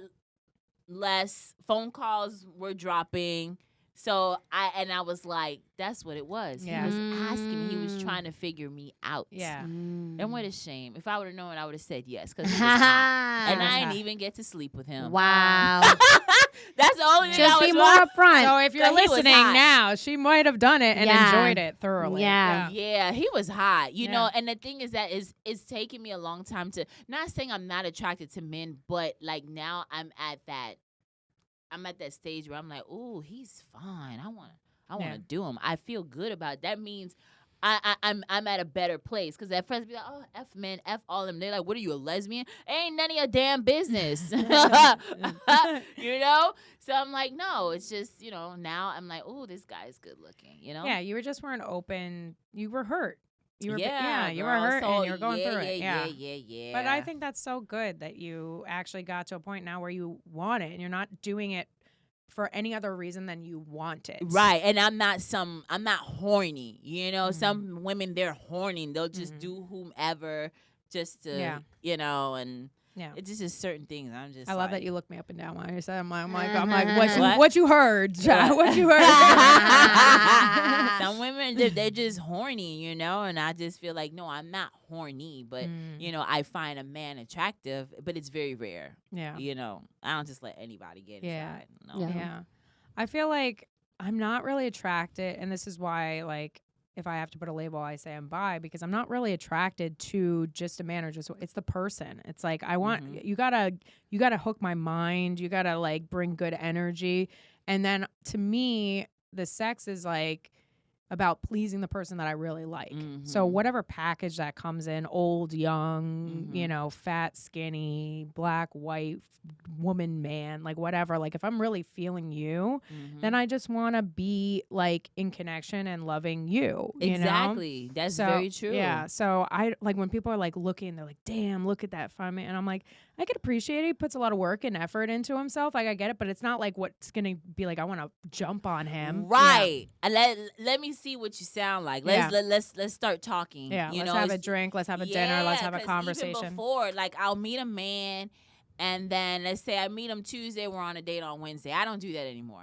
less. Phone calls were dropping. So I was like, that's what it was. Yeah. He was asking. He was trying to figure me out. Yeah. And what a shame. If I would have known, I would have said yes. Cause he was hot. And I didn't even get to sleep with him. Wow. That's the only thing Just I be was more upfront. So if you're He was listening hot. now, she might have done it and Yeah. enjoyed it thoroughly. Yeah. Yeah, he was hot, you Yeah. know. And the thing is that it's taking me a long time to, not saying I'm not attracted to men, but like now I'm at that stage where I'm like, ooh, he's fine. I want to Yeah. do him. I feel good about it. That means I'm at a better place. Because at first be like, oh, F men, F all them. They're like, what are you, a lesbian? Ain't none of your damn business. You know? So I'm like, no, it's just, now I'm like, oh, this guy's good looking, Yeah, you weren't open. You were hurt. You were, you were girl. hurt So, and you were going through it. Yeah. But I think that's so good that you actually got to a point now where you want it and you're not doing it for any other reason than you want it. Right. And I'm not horny. Some women, they're horny. They'll just do whomever just to, and it's just certain things. I'm just I love that you look me up and down when I said I'm like, what you heard, John? What you heard? Some women, they're just horny, and I just feel like, no, I'm not horny, but, I find a man attractive, but it's very rare. Yeah. I don't just let anybody get inside. No. Yeah. I feel like I'm not really attracted, and this is why, like, if I have to put a label, I say I'm bi, because I'm not really attracted to just a man or just, it's the person. It's like, I want, you gotta hook my mind. You gotta like bring good energy. And then to me, the sex is like about pleasing the person that I really like. So whatever package that comes in, old, young, fat, skinny, black, white, woman, man, like whatever, like if I'm really feeling you, then I just want to be like in connection and loving you. Exactly. That's very true. Yeah. So I like when people are like looking, they're like, damn, look at that fun man. And I'm like, I could appreciate it. He puts a lot of work and effort into himself. Like I get it, but it's not like what's gonna be like I want to jump on him. Right. Yeah. Let me see what you sound like. Let's start talking. Yeah. Let's have a drink. Let's have a dinner. Let's have a conversation. Even before, like I'll meet a man. And then let's say I meet him Tuesday, we're on a date on Wednesday. I don't do that anymore.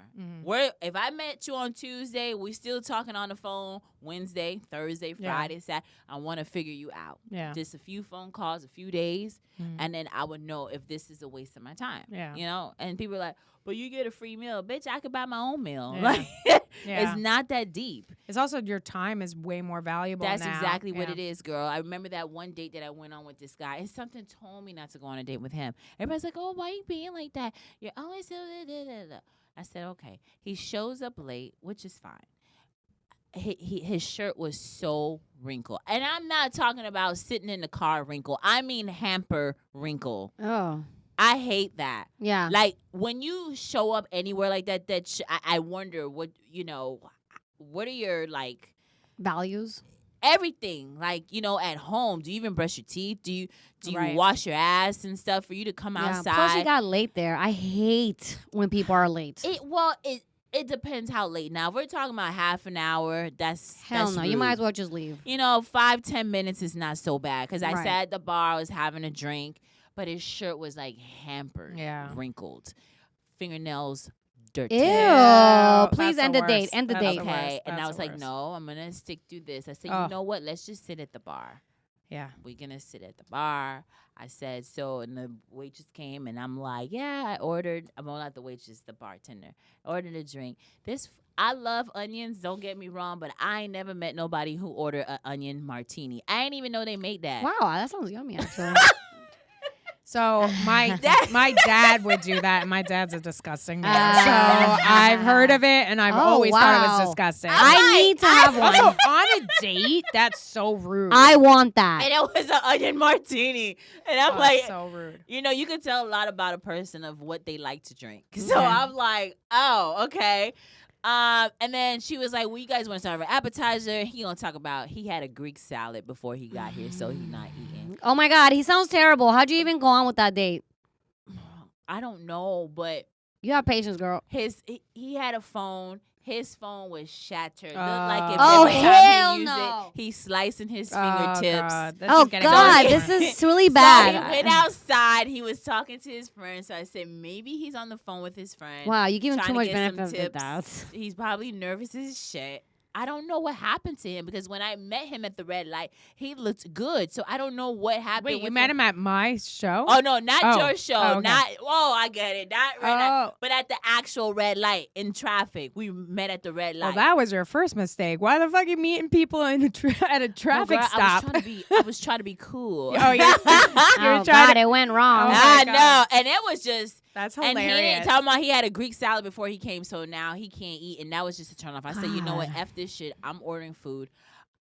If I met you on Tuesday, we still talking on the phone Wednesday, Thursday, Friday, Saturday. I want to figure you out. Yeah. Just a few phone calls, a few days, and then I would know if this is a waste of my time. Yeah. And people are like, but you get a free meal. Bitch, I could buy my own meal. Yeah. Like, it's not that deep. It's also your time is way more valuable. That's exactly what it is, girl. I remember that one date that I went on with this guy, and something told me not to go on a date with him. Everybody's like, oh, why you being like that? You're always so da-da-da-da. I said, okay. He shows up late, which is fine. His shirt was so wrinkled. And I'm not talking about sitting in the car wrinkle. I mean hamper wrinkle. Oh. I hate that. Yeah. Like, when you show up anywhere like that, I wonder what are your, like... values? Everything. Like, at home, do you even brush your teeth? Do you wash your ass and stuff for you to come outside? Plus, you got late there. I hate when people are late. It depends how late. Now, if we're talking about half an hour, that's no. rude. You might as well just leave. 5-10 minutes is not so bad. Because I sat at the bar, I was having a drink. But his shirt was like hampered, wrinkled, fingernails dirty. Ew! Please end the date. End the date. Okay, and I was like, no, I'm gonna stick to this. I said, you know what? Let's just sit at the bar. Yeah, we're gonna sit at the bar. I said so, and the waitress came, and I'm like, yeah, I ordered. Well, not the waitress, the bartender. I ordered a drink. I love onions. Don't get me wrong, but I ain't never met nobody who ordered an onion martini. I ain't even know they made that. Wow, that sounds yummy, actually. So my dad would do that, and my dad's a disgusting man. So I've heard of it, and I've always thought it was disgusting. I need to have one. Also, on a date, that's so rude. I want that. And it was an onion martini. And I'm like, so rude. You can tell a lot about a person of what they like to drink. So I'm like, oh, okay. And then she was like, well, you guys want to start with an appetizer? He gonna talk about he had a Greek salad before he got here, so he's not eating. Oh my God, he sounds terrible. How'd you even go on with that date? I don't know, but you have patience, girl. He had a phone. His phone was shattered. Looked like if every time he used no. it, he's slicing his fingertips. God, this is really bad. So he went outside. He was talking to his friend. So I said, maybe he's on the phone with his friend. Wow, you give him too much benefit of the doubt. He's probably nervous as shit. I don't know what happened to him because when I met him at the red light, he looked good. So I don't know what happened. Wait, you met him at my show? Oh, no, not your show. Oh, okay. I get it. Not red light, but at the actual red light in traffic. We met at the red light. Well, that was your first mistake. Why the fuck are you meeting people at a traffic stop? I was trying to be cool. Oh, yeah. Oh, God, it went wrong. I know. And it was just... That's hilarious. And he didn't tell me he had a Greek salad before he came, so now he can't eat. And that was just a turn off. I said, you know what? F this shit. I'm ordering food.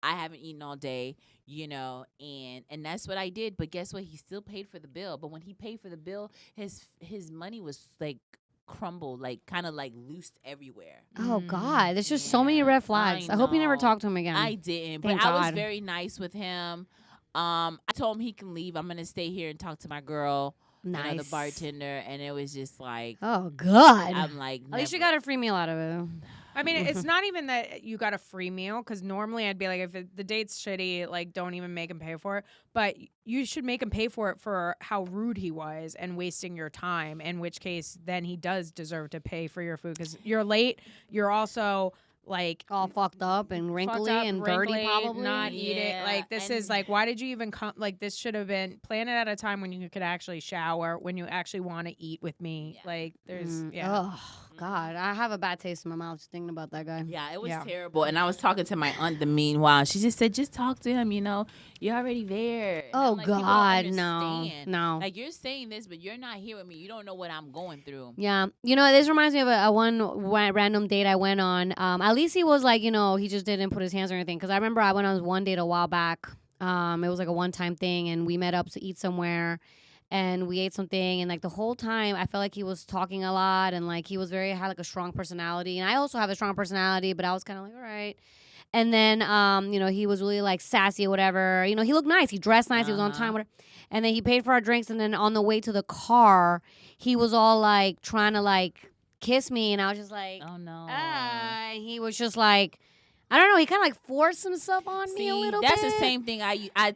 I haven't eaten all day, you know, and that's what I did. But guess what? He still paid for the bill. But when he paid for the bill, his money was like crumbled, like kind of like loosed everywhere. Oh God, there's just so many red flags. I hope you never talk to him again. I didn't, Thank but I God. was very nice with him. I told him he can leave. I'm gonna stay here and talk to my girl, Nice. you know, the bartender, and it was just like, oh God. I'm like, At least you never. got a free meal out of it. I mean, it's not even that you got a free meal, because normally I'd be like, if the date's shitty, like, don't even make him pay for it. But you should make him pay for it for how rude he was and wasting your time, in which case then he does deserve to pay for your food, because you're late. You're also like All fucked up and wrinkly and dirty, probably. not eat it. Yeah, Like, this is like, why did you even come? Like, this should have been planned at a time when you could actually shower, when you actually want to eat with me. Yeah. Like, there's Oh God, I have a bad taste in my mouth just thinking about that guy. Yeah, it was Yeah. terrible. And I was talking to my aunt the meanwhile. She just said, just talk to him, you know. You're already there. And Oh I'm like, "People don't God, no, understand. no. Like, you're saying this, but you're not here with me. You don't know what I'm going through. Yeah, you know, this reminds me of a random date I went on. At least he was like, you know, he just didn't put his hands or anything. Because I remember I went on one date a while back. It was like a one-time thing, and we met up to eat somewhere, and we ate something, and like the whole time I felt like he was talking a lot, and like he was had like a strong personality, and I also have a strong personality, but I was kind of like, all right. And then, you know, he was really like sassy or whatever. You know, he looked nice. He dressed nice. He was on time. Whatever. And then he paid for our drinks. And then on the way to the car, he was all like trying to like kiss me. And I was just like, Oh, no. and he was just like, I don't know. He kind of like forced himself on me a little that's bit. the same thing And I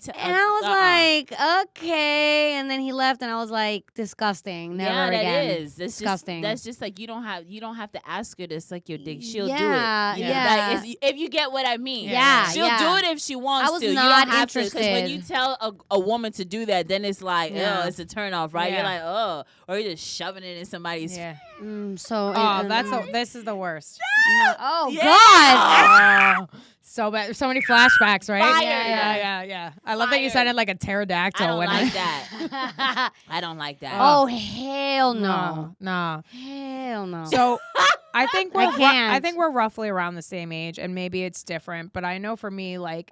was like, okay. And then he left, and I was like, disgusting. Never that again. is. That's disgusting. That's just like you don't have to ask her to suck your dick. She'll Yeah, do it. You know, yeah. like, if you get what I mean. Yeah, She'll yeah. do it if she wants I was to. not you don't have interested. Because when you tell a woman to do that, then it's like, Yeah. oh, it's a turnoff, right? Yeah. You're like, oh, or you're just shoving it in somebody's. Yeah. So. This is the worst. Oh Yeah. God. Oh, so bad. So many flashbacks, right? Fire. Yeah. I love that you Fire. sounded like a pterodactyl. I don't when like that. I don't like that. Oh hell no. no. Hell no. So I think I we're can't. I think we're roughly around the same age, and maybe it's different. But I know for me, like,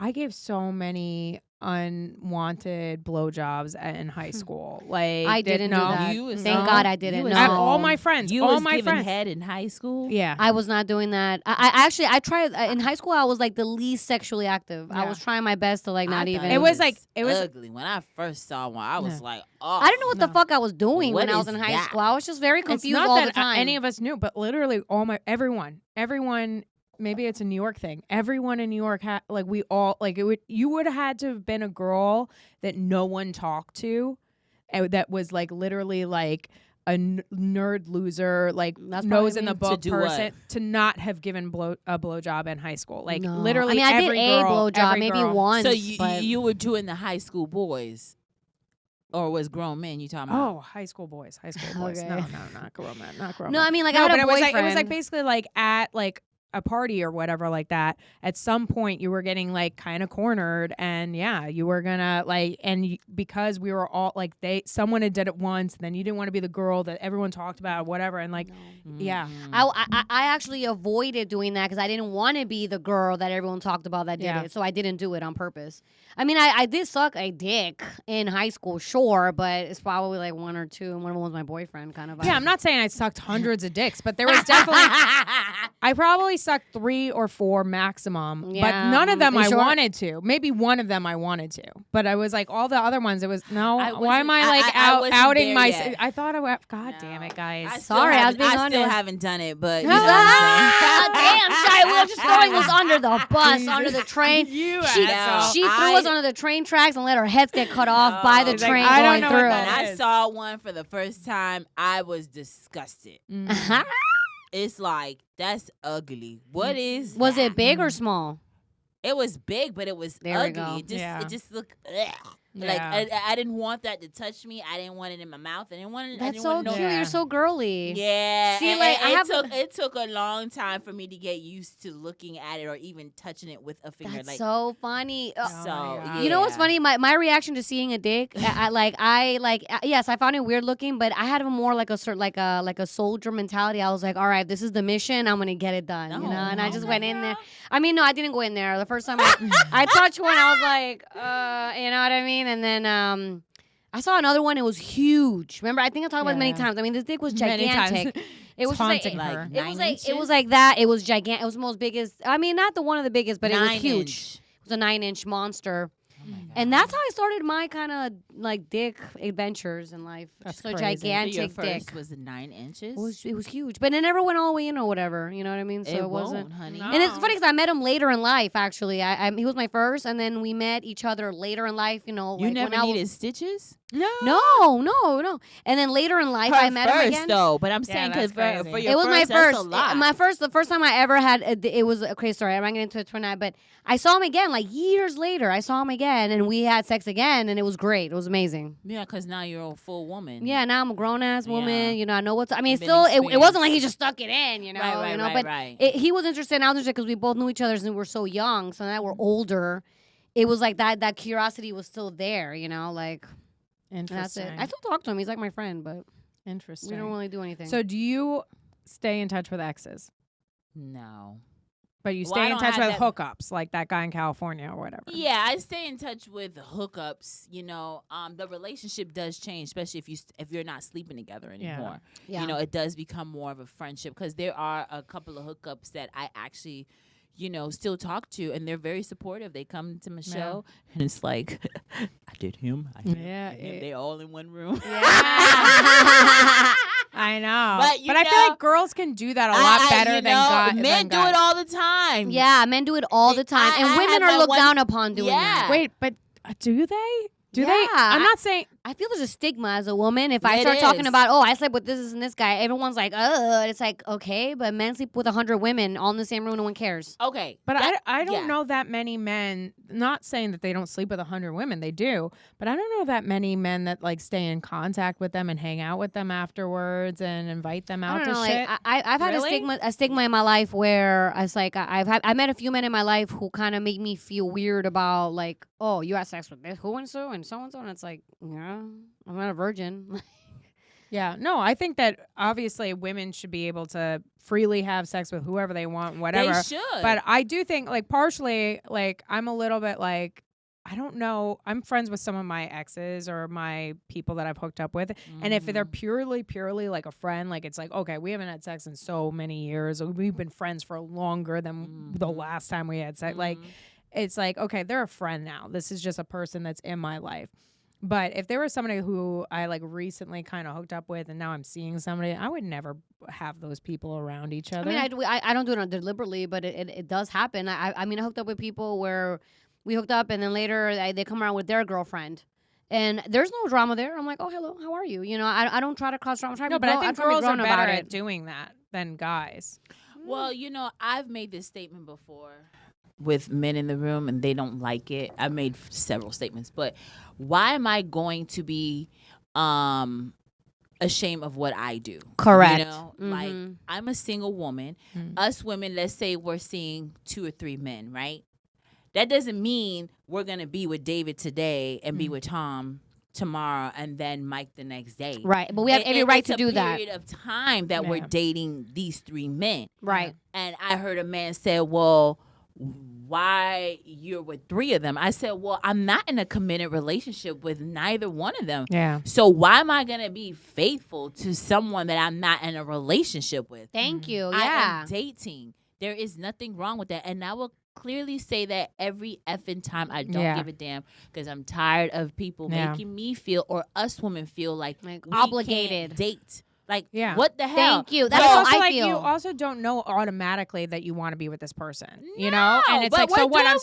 I gave so many unwanted blowjobs in high school. Like, I didn't do know. that. You was Thank no. God I didn't. You was No. All my friends. You all was my giving friends. head in high school. Yeah. I was not doing that. I tried in high school. I was like the least sexually active. I Yeah. was trying my best to like I not thought even. It was like it was. ugly. When I first saw one, I was Yeah. like, oh. I didn't know what the No. fuck I was doing What when I was is in high that? school. I was just very It's confused not all that the time. any of us knew, but literally everyone. Maybe it's a New York thing. Everyone in New York had you would have had to have been a girl that no one talked to, that was like literally like a nerd loser, like That's nose probably in the me. book To do person, what? to not have given a blowjob in high school. Like No. literally, I mean, I every did girl, a blowjob every maybe girl. once. So but you were doing the high school boys, or was grown men you talking about? Oh, high school boys. Okay. No, not grown men, not grown no, men. I mean like No, I had but a it was boyfriend. like basically like at like a party or whatever like that. At some point, you were getting like kind of cornered, and yeah, you were gonna like, because we were all like someone had did it once, and then you didn't want to be the girl that everyone talked about, or whatever, and like, yeah, I actually avoided doing that because I didn't want to be the girl that everyone talked about that did Yeah. it. So I didn't do it on purpose. I mean, I did suck a dick in high school, sure, but it's probably like one or two, and one of them was my boyfriend, kind of. yeah. I'm not saying I sucked hundreds of dicks, but there was definitely I probably sucked 3 or 4 maximum, but Yeah. none of them You I sure? wanted to. Maybe one of them I wanted to, but I was like all the other ones. It was no. I Why am wasn't- I like I wasn't outing there my? yet. I thought I would. God No. damn it, guys. Sorry, I was being I still honest. haven't done it, but you Ah, know what I'm saying? damn, Shai Will just throwing us under the bus, under the train. You She asshole. threw us under the train tracks and let our heads get cut off by the She's like, train I don't going know what through. When that I is. saw one for the first time, I was disgusted. Uh-huh. It's like, that's ugly. What is Was that? it big or small? It was big, but it was There we ugly. go. It just Yeah. it just looked ugh. Like I didn't want that to touch me. I didn't want it in my mouth. I didn't want it. That's so cute. You're so girly. Yeah. See, and, like it took a long time for me to get used to looking at it or even touching it with a finger. That's like so funny. You know what's funny? My reaction to seeing a dick, yes, I found it weird looking, but I had a more like a soldier mentality. I was like, all right, this is the mission. I'm gonna get it done. You know, and I just went in there. I mean, no, I didn't go in there. The first time I touched one, I was like, you know what I mean? And then I saw another one. It was huge. Remember, I think I talked about it many times. I mean, this dick was gigantic. It was haunting like, her. It was like that. It was gigantic. It was the most biggest. I mean, not the one of the biggest, but it was huge. It was a 9-inch monster. And that's how I started my kind of like dick adventures in life. That's so crazy. gigantic so your first dick. was 9 inches. It was huge, but it never went all the way in or whatever. You know what I mean? So it wasn't, honey. And it's funny because I met him later in life. Actually, he was my first, and then we met each other later in life. You know, you like never needed stitches. No. And then later in life, I met him again. Though, but I'm saying because for your it was first, my first. The first time I ever had it was a crazy story. I'm not getting into it tonight, but I saw him again like years later. I saw him again, and we had sex again, and it was great. It was amazing. Yeah, because now you're a full woman. Yeah, now I'm a grown ass woman. Yeah. You know, I know what's. I mean, still, it wasn't like he just stuck it in. You know, Right. He was interested, and I was interested because we both knew each other, and we were so young. So now we're older. It was like that curiosity was still there. You know, like. Interesting. That's it. I still talk to him. He's like my friend, but interesting. we don't really do anything. So do you stay in touch with exes? No. But you stay in touch with hookups, like that guy in California or whatever. Yeah, I stay in touch with hookups. You know, the relationship does change, especially if you're not sleeping together anymore. Yeah. You know, it does become more of a friendship because there are a couple of hookups that I actually, you know, still talk to, and they're very supportive. They come to my show, and it's like, I did him. They all in one room. Yeah. I know. But I feel like girls can do that a lot better than guys. Men do it all the time. Yeah, men do it all the time. And women are looked down upon doing that. Wait, but do they? Do Yeah. they? I'm not saying. I feel there's a stigma as a woman. If I start talking about, I slept with this and this guy, everyone's like, it's like, okay, but men sleep with 100 women all in the same room, no one cares. Okay. But I don't know that many men, not saying that they don't sleep with 100 women, they do, but I don't know that many men that like stay in contact with them and hang out with them afterwards and invite them out to shit. Like, I've had a stigma in my life where it's like, I met a few men in my life who kind of made me feel weird about like, oh, you had sex with this, who and so, and and it's like, yeah, I'm not a virgin. Yeah, no, I think that obviously women should be able to freely have sex with whoever they want, whatever. They should. But I do think, like, partially, like, I'm a little bit like, I don't know. I'm friends with some of my exes or my people that I've hooked up with. And if they're purely like a friend, like it's like, okay, we haven't had sex in so many years. We've been friends for longer than the last time we had sex. Like, it's like, okay, they're a friend now. This is just a person that's in my life. But if there was somebody who I like recently kind of hooked up with and now I'm seeing somebody, I would never have those people around each other. I mean, I don't do it deliberately, but it does happen. I mean, I hooked up with people where we hooked up and then later they come around with their girlfriend. And there's no drama there. I'm like, oh, hello, how are you? You know, I don't try to cause drama. No, but I think girls are better at doing that than guys. Well, you know, I've made this statement before with men in the room and they don't like it. I made several statements, but why am I going to be ashamed of what I do? Correct. You know, like I'm a single woman. Us women, let's say we're seeing 2 or 3 men, right? That doesn't mean we're going to be with David today and be with Tom tomorrow and then Mike the next day. Right. But we have every right to do that. It's a period of time that we're dating these 3 men. Right. And I heard a man say, well, why you're with 3 of them? I said, well, I'm not in a committed relationship with neither one of them. Yeah. So why am I going to be faithful to someone that I'm not in a relationship with? Thank you. I Yeah. am dating. There is nothing wrong with that. And I will clearly say that every effing time. I don't give a damn because I'm tired of people making me feel or us women feel like we obligated. Can't date. Like, yeah. What the hell? Thank you. That's how I like, feel. You also don't know automatically that you want to be with this person, you know? And it's like, but so what? I'm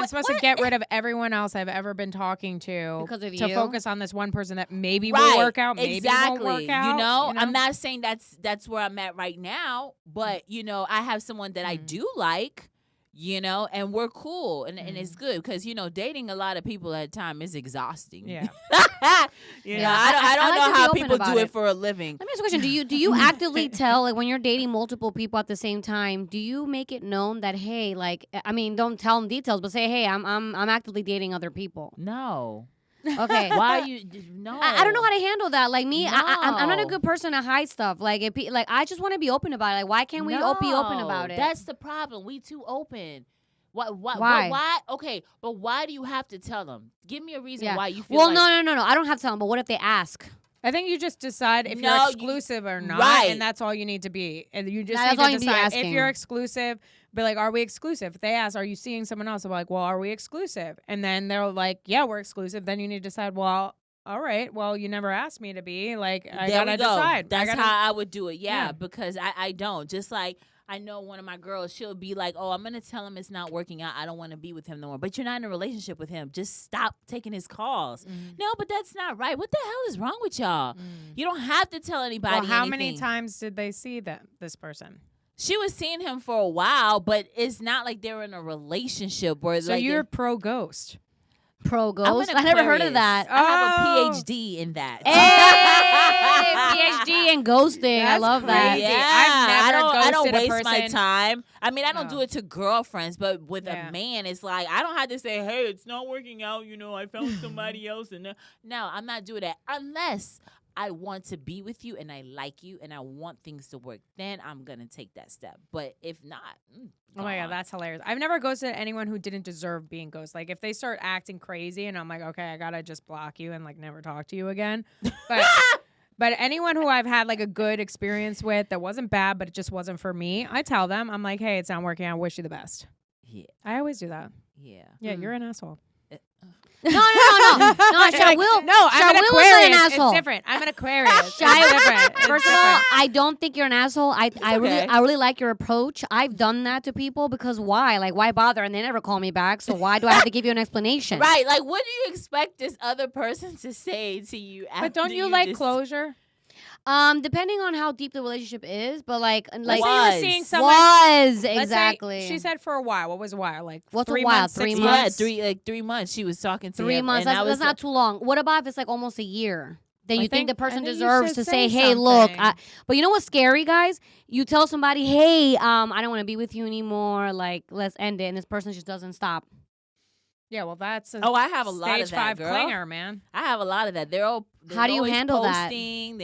supposed to get rid of everyone else I've ever been talking to because of to you? focus on this one person that maybe will work out, maybe won't work out. You know, I'm not saying that's where I'm at right now, but you know, I have someone that I do like. you know, and we're cool, and it's good because, you know, dating a lot of people at a time is exhausting. Yeah. You know, I don't like know to be how open people about do it it. for a living. Let me ask you a question. Do you actively tell, like, when you're dating multiple people at the same time, do you make it known that, hey, like, I mean, don't tell them details, but say, hey, I'm actively dating other people? No. Okay. Why are you? No. I don't know how to handle that. Like me, No. I'm not a good person to hide stuff. Like like I just want to be open about it. Like, why can't we be open about it? That's the problem. We too open. Why? Why? Okay, but why do you have to tell them? Give me a reason why you feel well, like... no. I don't have to tell them. But what if they ask? I think you just decide if you're exclusive or not, right. and that's all you need to be. And you just That's need all to you need decide to be if asking. you're exclusive. Be like, are we exclusive? If they ask, are you seeing someone else? I'm like, well, are we exclusive? And then they're like, yeah, we're exclusive. Then you need to decide, well, all right, well, you never asked me to be. Like, I gotta decide. That's how I would do it. Yeah. Because I don't. Just like, I know one of my girls, she'll be like, oh, I'm going to tell him it's not working out. I don't want to be with him no more. But you're not in a relationship with him. Just stop taking his calls. No, but that's not right. What the hell is wrong with y'all? You don't have to tell anybody Well, how anything. many times did they see this person? She was seeing him for a while, but it's not like they're in a relationship. Where so like you're pro-ghost. Pro-ghost? I never heard of that. I have a PhD in that. Hey, PhD in ghosting. I love that. crazy. Yeah, I've never I don't ghosted a waste my person. time. I mean, I don't do it to girlfriends, but with Yeah. a man, it's like I don't have to say, "Hey, it's not working out." You know, I found somebody else, and no, I'm not doing that unless I want to be with you and I like you and I want things to work. Then I'm gonna take that step. But if not, oh my God, that's hilarious. I've never ghosted anyone who didn't deserve being ghosted. Like, if they start acting crazy and I'm like, okay, I gotta just block you and like never talk to you again. But anyone who I've had like a good experience with that wasn't bad, but it just wasn't for me, I tell them, I'm like, hey, it's not working. I wish you the best. Yeah. I always do that. Yeah. Yeah, you're an asshole. No. Shai Will. No, Shai I'm an Will is Aquarius. an asshole. It's different. I'm an Aquarius. It's Shai- different. It's First of all, different. I don't think you're an asshole. I okay. really like your approach. I've done that to people because why? Like, why bother? And they never call me back. So why do I have to give you an explanation? Right. Like, what do you expect this other person to say to you after But don't you like just closure? Depending on how deep the relationship is, but like Let's say you Was. were seeing someone. was Let's say exactly. she said for a while. What was a while? Like What's a 3 while? months, 6 3 months? Yeah, 3 months. She was talking to 3 him. months. and I was That's not too long. What about if it's like almost a year? Then I you think the think- person I think you deserves should to say say, "Hey, look." something. But you know what's scary, guys? You tell somebody, "Hey, I don't want to be with you anymore. Like, let's end it," and this person just doesn't stop. Yeah, well, that's a I have a lot stage of that, 5 girl. clinger, man. I have a lot of that. They're How do you always handle that? posting.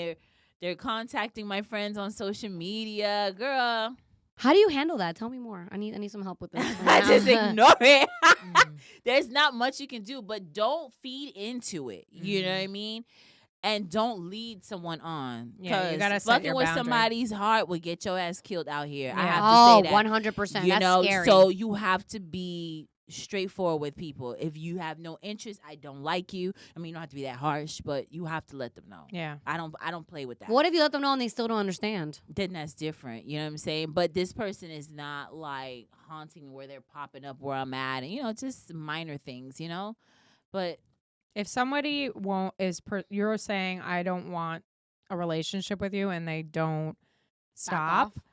They're contacting my friends on social media. Girl, How do you handle that? Tell me more. I need some help with this. I just ignore it. There's not much you can do, but don't feed into it. You know what I mean? And don't lead someone on. Yeah, you gotta 'cause set fucking your with boundary. somebody's heart will get your ass killed out here. I Yeah. have Oh, to say that. 100%. You That's know, scary. so you have to be straightforward with people. If you have no interest, I don't like you. I mean, you don't have to be that harsh, but you have to let them know. Yeah. I don't play with that. What if you let them know and they still don't understand? Then that's different. You know what I'm saying? But this person is not like haunting where they're popping up where I'm at, and just minor things. But If somebody you're saying I don't want a relationship with you and they don't stop, off.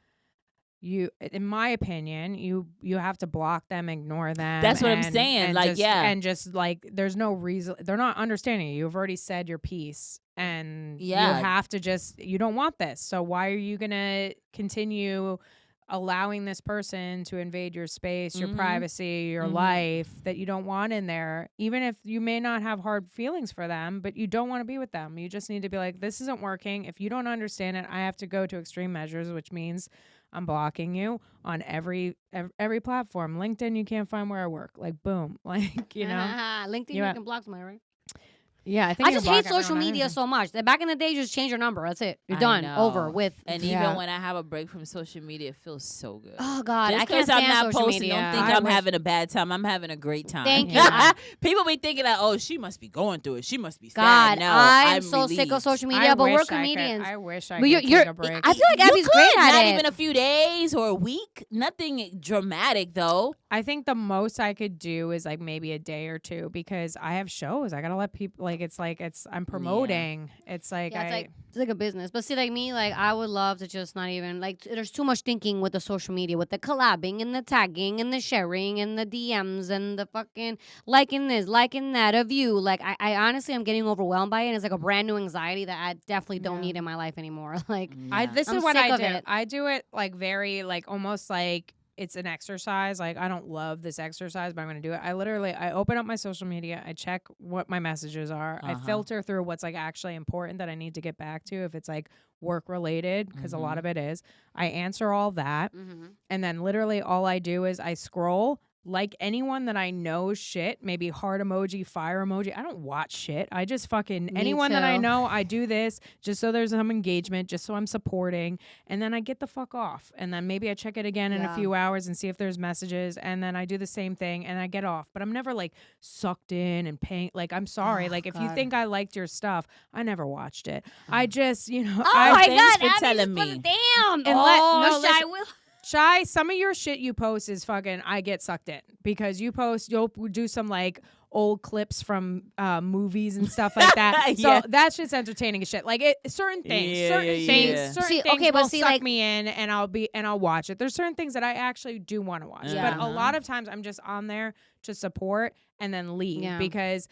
in my opinion, you have to block them, ignore them. That's what I'm and- saying, and like, just, yeah. and just like there's no reason they're not understanding you. You've already said your piece, and Yeah. you have to you don't want this. So why are you gonna continue allowing this person to invade your space, your Mhm. privacy, your Mhm. life that you don't want in there, even if you may not have hard feelings for them, but you don't want to be with them. You just need to be like, this isn't working. If you don't understand it, I have to go to extreme measures, which means I'm blocking you on every platform. LinkedIn, you can't find where I work. Like, boom. Like, LinkedIn, You you ha- can block somebody, right? Yeah, I think I you just can hate block everyone social on media everything. so much. That back in the day, you just change your number. That's it. You're I done. know. Over with. And Yeah. even when I have a break from social media, it feels so good. Oh God, Just I can't I'm stand not social posting, media. don't think I I'm wish- having a bad time. I'm having a great time. Thank you. Yeah. People be thinking that, oh, she must be going through it. She must be God, sad. No, I'm so sick of relieved. social I media, but we're wish I could- comedians. I wish I But could take a break. I feel like You Abby's great could, at not it. even a few days or a week. Nothing dramatic though. I think the most I could do is like maybe a day or two because I have shows. I gotta let people I'm promoting. It's like it's like a business. But see, like me, like I would love to just not even like. There's too much thinking with the social media, with the collabing and the tagging and the sharing and the DMs and the fucking liking this, liking that of you. Like I honestly, I'm getting overwhelmed by it. And it's like a brand new anxiety that I definitely don't need in my life anymore. Like this I'm is what sick I of do. it. I do it like very like almost like it's an exercise. Like I don't love this exercise, but I'm going to do it. I open up my social media. I check what my messages are. I filter through what's like actually important that I need to get back to. If it's like work related, because a lot of it is, I answer all that. And then literally all I do is I scroll. Like anyone that I know shit, maybe heart emoji, fire emoji. I don't watch shit. I just anyone that I know, I do this just so there's some engagement, just so I'm supporting. And then I get the fuck off. And then maybe I check it again in a few hours and see if there's messages. And then I do the same thing and I get off. But I'm never like sucked in and paying. Like, I'm sorry. If you think I liked your stuff, I never watched it. I just, Thanks for telling me. Damn. Shai Will. Shai, some of your shit you post is fucking, I get sucked in because you'll do some like old clips from movies and stuff like that. So that's just entertaining as shit. Like certain things will suck me in and I'll watch it. There's certain things that I actually do want to watch. But a lot of times I'm just on there to support and then leave because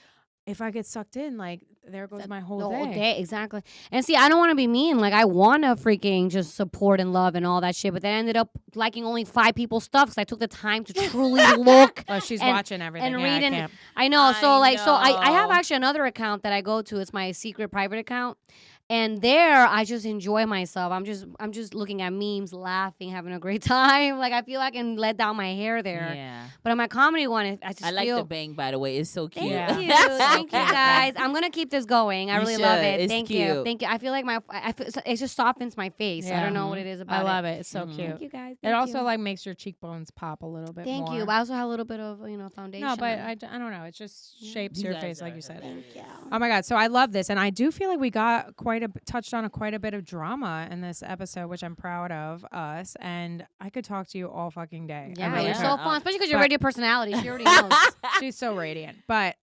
if I get sucked in, like, there goes my whole day. Exactly. And see, I don't want to be mean. Like, I want to freaking just support and love and all that shit. But then I ended up liking only 5 people's stuff because I took the time to truly look. Oh, she's watching everything. And read. I know. So, I have actually another account that I go to. It's my secret private account. And there, I just enjoy myself. I'm just looking at memes, laughing, having a great time. Like, I feel I can let down my hair there. Yeah. But on my comedy one, I like the bang, by the way. It's so cute. Thank you. Thank you, guys. I'm going to keep this going. I really love it. Thank you. Thank you. I feel like it just softens my face. Yeah. I don't know what it is about it. I love it. It's so cute. Thank you, guys. It also, like, makes your cheekbones pop a little bit more. Thank you. But I also have a little bit of, foundation. No, but I don't know. It just shapes your face, like you said. Thank you. Oh, my God. So I love this. And I do feel like we got touched on quite a bit of drama in this episode, which I'm proud of us. And I could talk to you all fucking day. Yeah, you're so fun, especially because you're radio personality. She already knows. She's so radiant,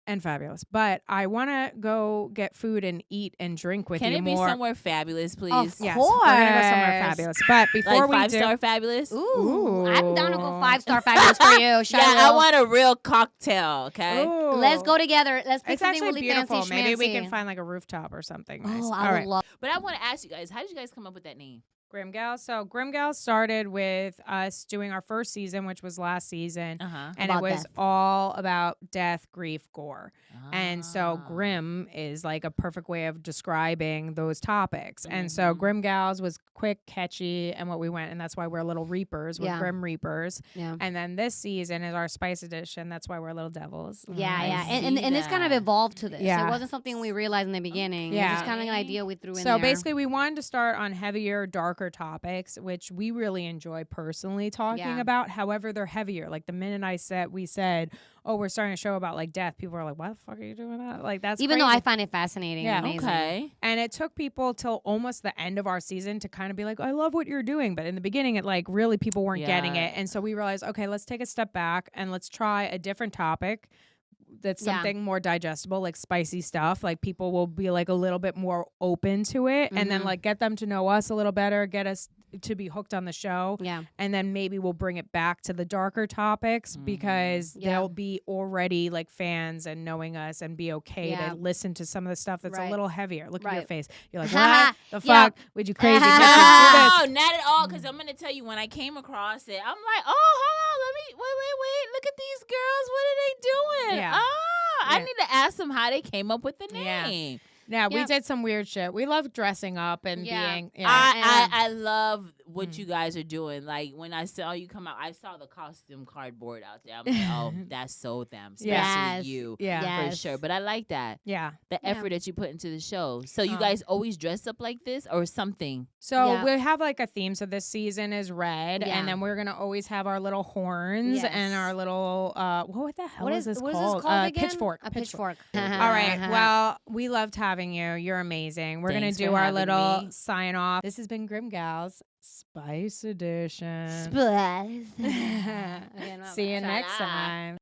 and fabulous. But I want to go get food and eat and drink with you more. Can it be somewhere fabulous, please? Yes, we're gonna go somewhere fabulous. But before we do, 5-star fabulous. Ooh, I'm down to go 5-star fabulous for you. Shai Will. I want a real cocktail. Okay, let's go together. Let's pick it's something actually really beautiful. fancy. Maybe we can find like a rooftop or something nice. Oh, I would love. But I want to ask you guys, how did you guys come up with that name? Grimm Gals. So Grimm Gals started with us doing our first season, which was last season, and it was all about death, grief, gore. And so Grimm is like a perfect way of describing those topics. And so Grimm Gals was quick, catchy, and what we went, and that's why we're little reapers. We're Grimm Reapers. Yeah. And then this season is our spice edition. That's why we're little devils. Yeah, and this kind of evolved to this. Yeah. It wasn't something we realized in the beginning. Yeah. It was just kind of an idea we threw in there. So basically, we wanted to start on heavier, darker topics, which we really enjoy personally talking about. However, they're heavier. Like the minute we said, oh, we're starting a show about like death, people are like, why the fuck are you doing that? Like that's even crazy. Though I find it fascinating. Yeah, and amazing. Okay. And it took people till almost the end of our season to kind of be like, I love what you're doing. But in the beginning, it like really people weren't getting it. And so we realized, okay, let's take a step back and let's try a different topic. That's something more digestible, like spicy stuff. Like people will be like a little bit more open to it, and then like get them to know us a little better, get us to be hooked on the show. Yeah, and then maybe we'll bring it back to the darker topics because they'll be already like fans and knowing us and be okay to listen to some of the stuff that's a little heavier. Look at your face. You're like, what the fuck? Would you crazy? No, not at all. Because I'm gonna tell you, when I came across it, I'm like, oh, hold on, let me wait. Look at these girls. What are they doing? Yeah. I need to ask them how they came up with the name. Yeah, we did some weird shit. We love dressing up and being. I love what you guys are doing. Like when I saw you come out, I saw the costume cardboard out there. I'm like, oh, that's so them, especially you, for sure. But I like that. Yeah, the effort that you put into the show. So you guys always dress up like this or something? So we have like a theme. So this season is red, and then we're gonna always have our little horns and our little what the hell is this called? Again? Pitchfork. A pitchfork. All right. Well, we loved having having you. You're amazing. We're Thanks going to do for our having little me. sign off. This has been Grimm Gals Spice Edition. Spice. See you next time.